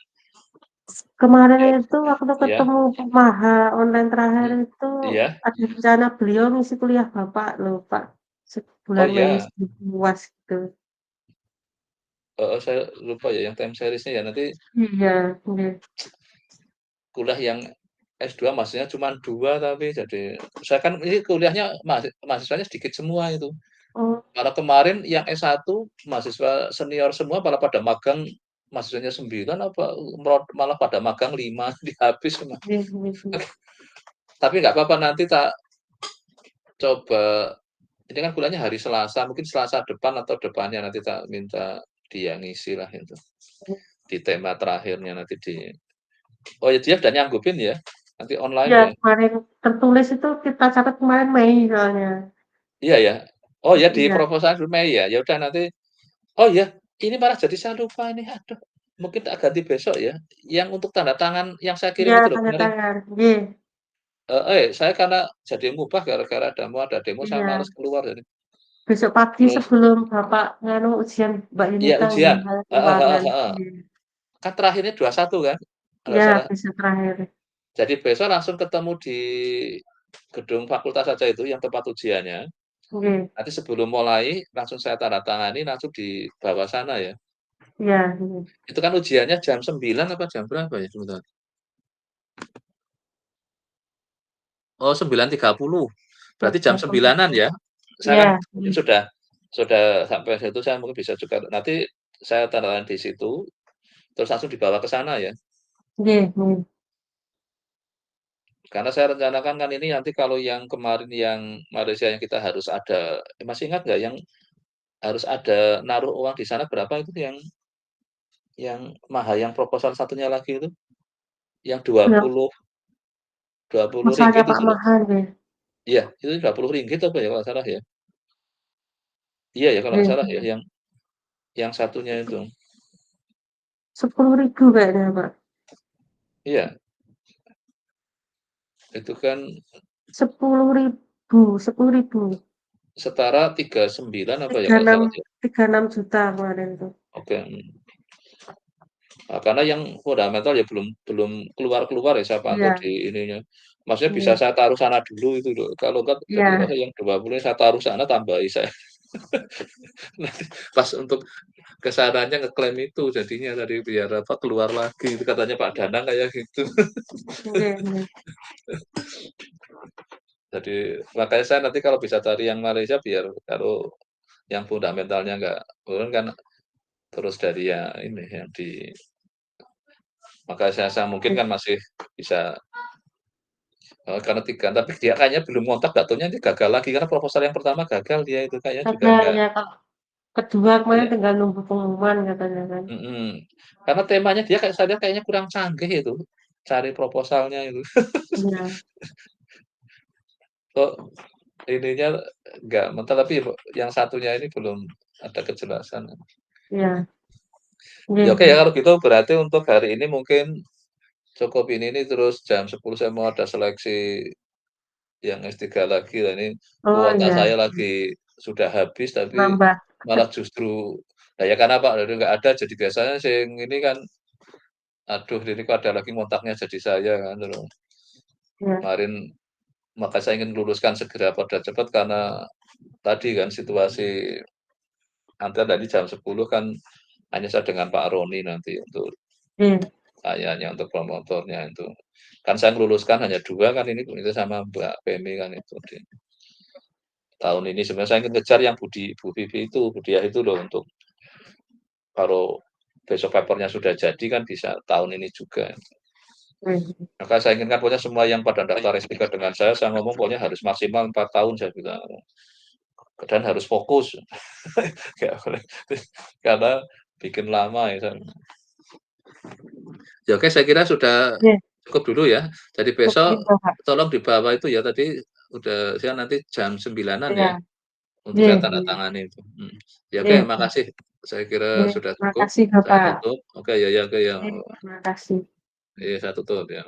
kemarin ya itu waktu ya, ketemu Maha online terakhir mhm, itu iya. ada rencana beliau ngisi kuliah Bapak loh, Pak. Oh Bulan Mei iya, sebelum UAS gitu. heeh, saya lupa ya yang time series-nya ya, nanti Iya, nggih. kuliah yang S2 mahasiswanya cuma 2 tapi jadi saya kan ini kuliahnya mahasiswanya sedikit semua itu. Oh, Malah kemarin yang S1 mahasiswa senior semua malah pada magang mahasiswanya 9 apa malah pada magang 5 habis semua. nggih, nggih, nggih. Tapi nggak apa-apa nanti tak coba ini kan kuliahnya hari Selasa, mungkin Selasa depan atau depannya nanti tak minta dia ngisi lah itu. Di tema terakhirnya nanti oh ya dia udah nyanggupin ya? Nanti online Iya, ya? kemarin tertulis itu kita catat kemarin Mei soalnya. Iya ya? Oh ya di Iya, proposal Mei ya? Ya udah nanti oh ya, ini malah jadi saya lupa ini, aduh, mungkin tak ganti besok ya. Yang untuk tanda tangan yang saya kirim iya itu loh tanda kemarin. tangan. Nggih, Saya karena jadi ngubah gara-gara ada demo saya iya. males keluar jadi. Besok pagi Terus sebelum Bapak nganu ujian Mbak iya Yunita nggih, ujian, saya heeh keluar heeh kan. heeh. Iya. Kan terakhirnya 21 kan, kalau nggak Iya, salah. besok terakhir. Jadi besok langsung ketemu di gedung fakultas saja itu yang tempat ujiannya. Nggih, Nanti sebelum mulai langsung saya tanda tangani langsung dibawa sana ya. iya, nggih. Itu kan ujiannya jam 9 apa jam berapa ya sebentar? Oh 9.30. Berarti jam 9-an ya? Saya kan Iya, mungkin nggih. sudah sampai situ saya mungkin bisa juga nanti saya tanda tangan di situ, terus langsung dibawa ke sana ya. Nggih, nggih. Karena saya rencanakan kan ini nanti kalau yang kemarin yang Malaysia yang kita harus ada masih ingat nggak yang harus ada naruh uang di sana berapa itu yang mahal yang proposal satunya lagi itu? Yang Iya, dua puluh masalahnya ringgit Pak itu loh. Mahan nggih. Iya, itu Rp20 apa ya kalau nggak salah ya? Iya ya kalau nggak Nggih, salah ya nggih. yang satunya itu. 10.000 kayaknya Pak. Iya, itu kan 10.000, 10.000. setara 39 apa ya Tiga kalau nggak enam salah ya? 36 juta kemarin tuh. Oke, karena yang fundamental ya belum belum keluar-keluar ya saya pantau Iya, di ininya. Maksudnya bisa iya, saya taruh sana dulu itu loh, kalau enggak jadi iya. masa yang 20 saya taruh sana tambahi saya. Nanti pas untuk ke sananya ngeklaim itu jadinya tadi biar apa, keluar lagi itu katanya Pak Danang kayak gitu. Nggih, nggih. Jadi makanya saya nanti kalau bisa cari yang Malaysia biar kalau yang fundamentalnya nggak turun kan terus dari ya ini yang di maka saya mungkin Nggih. kan masih bisa karena 3 tapi dia kayaknya belum ngontak nggak taunya ini gagal lagi karena proposal yang pertama gagal dia itu kayaknya juga Gagal nggak ya kalau kedua kemarin iya, tinggal nunggu pengumuman katanya kan. mhm. Karena temanya dia kayak saya lihat kayaknya kurang canggih itu, cari proposalnya itu. Iya, Kok ininya nggak mental tapi yang satunya ini belum ada kejelasan. iya. Ya Nggih, oke ya nggih. kalau gitu berarti untuk hari ini mungkin cukup ini terus jam 10 saya mau ada seleksi yang S3 lagi lah ini Oh kuota iya, saya lagi sudah habis tapi nambah. malah justru nah ya karena Pak Dodo nggak ada jadi biasanya sing ini kan aduh ini kok ada lagi ngontaknya jadi saya kan terus Iya, kemarin maka saya ingin luruskan segera pada cepat karena tadi kan situasi antrian tadi jam 10 kan hanya saya dengan Pak Roni nanti untuk iya, kayaknya untuk promotornya itu. Kan saya meluluskan hanya 2 kan ini itu sama Mbak Femi kan itu di tahun ini sebenarnya saya ingin kejar yang Bu Vivi itu, Budiah itu loh untuk kalau besok papernya sudah jadi kan bisa tahun ini juga. iya. Maka saya inginkan pokoknya semua yang pada daftar S3 dengan saya ngomong pokoknya harus maksimal 4 tahun saya bilang. Dan harus fokus. Nggak boleh karena bikin lama ya. Ya oke saya kira sudah Iya, cukup dulu ya. Jadi oke besok Kak. tolong dibawa itu ya tadi udah saya nanti jam 9.00-an Iya. ya, untuk Nggih saya tanda nggih. tangani itu, Ya oke, Nggih nggih. makasih. Saya kira Nggih, sudah cukup, makasih saya Bapak. tutup. Oke, ya ya, oke ya. Nggih, makasih. Iya, saya tutup ya.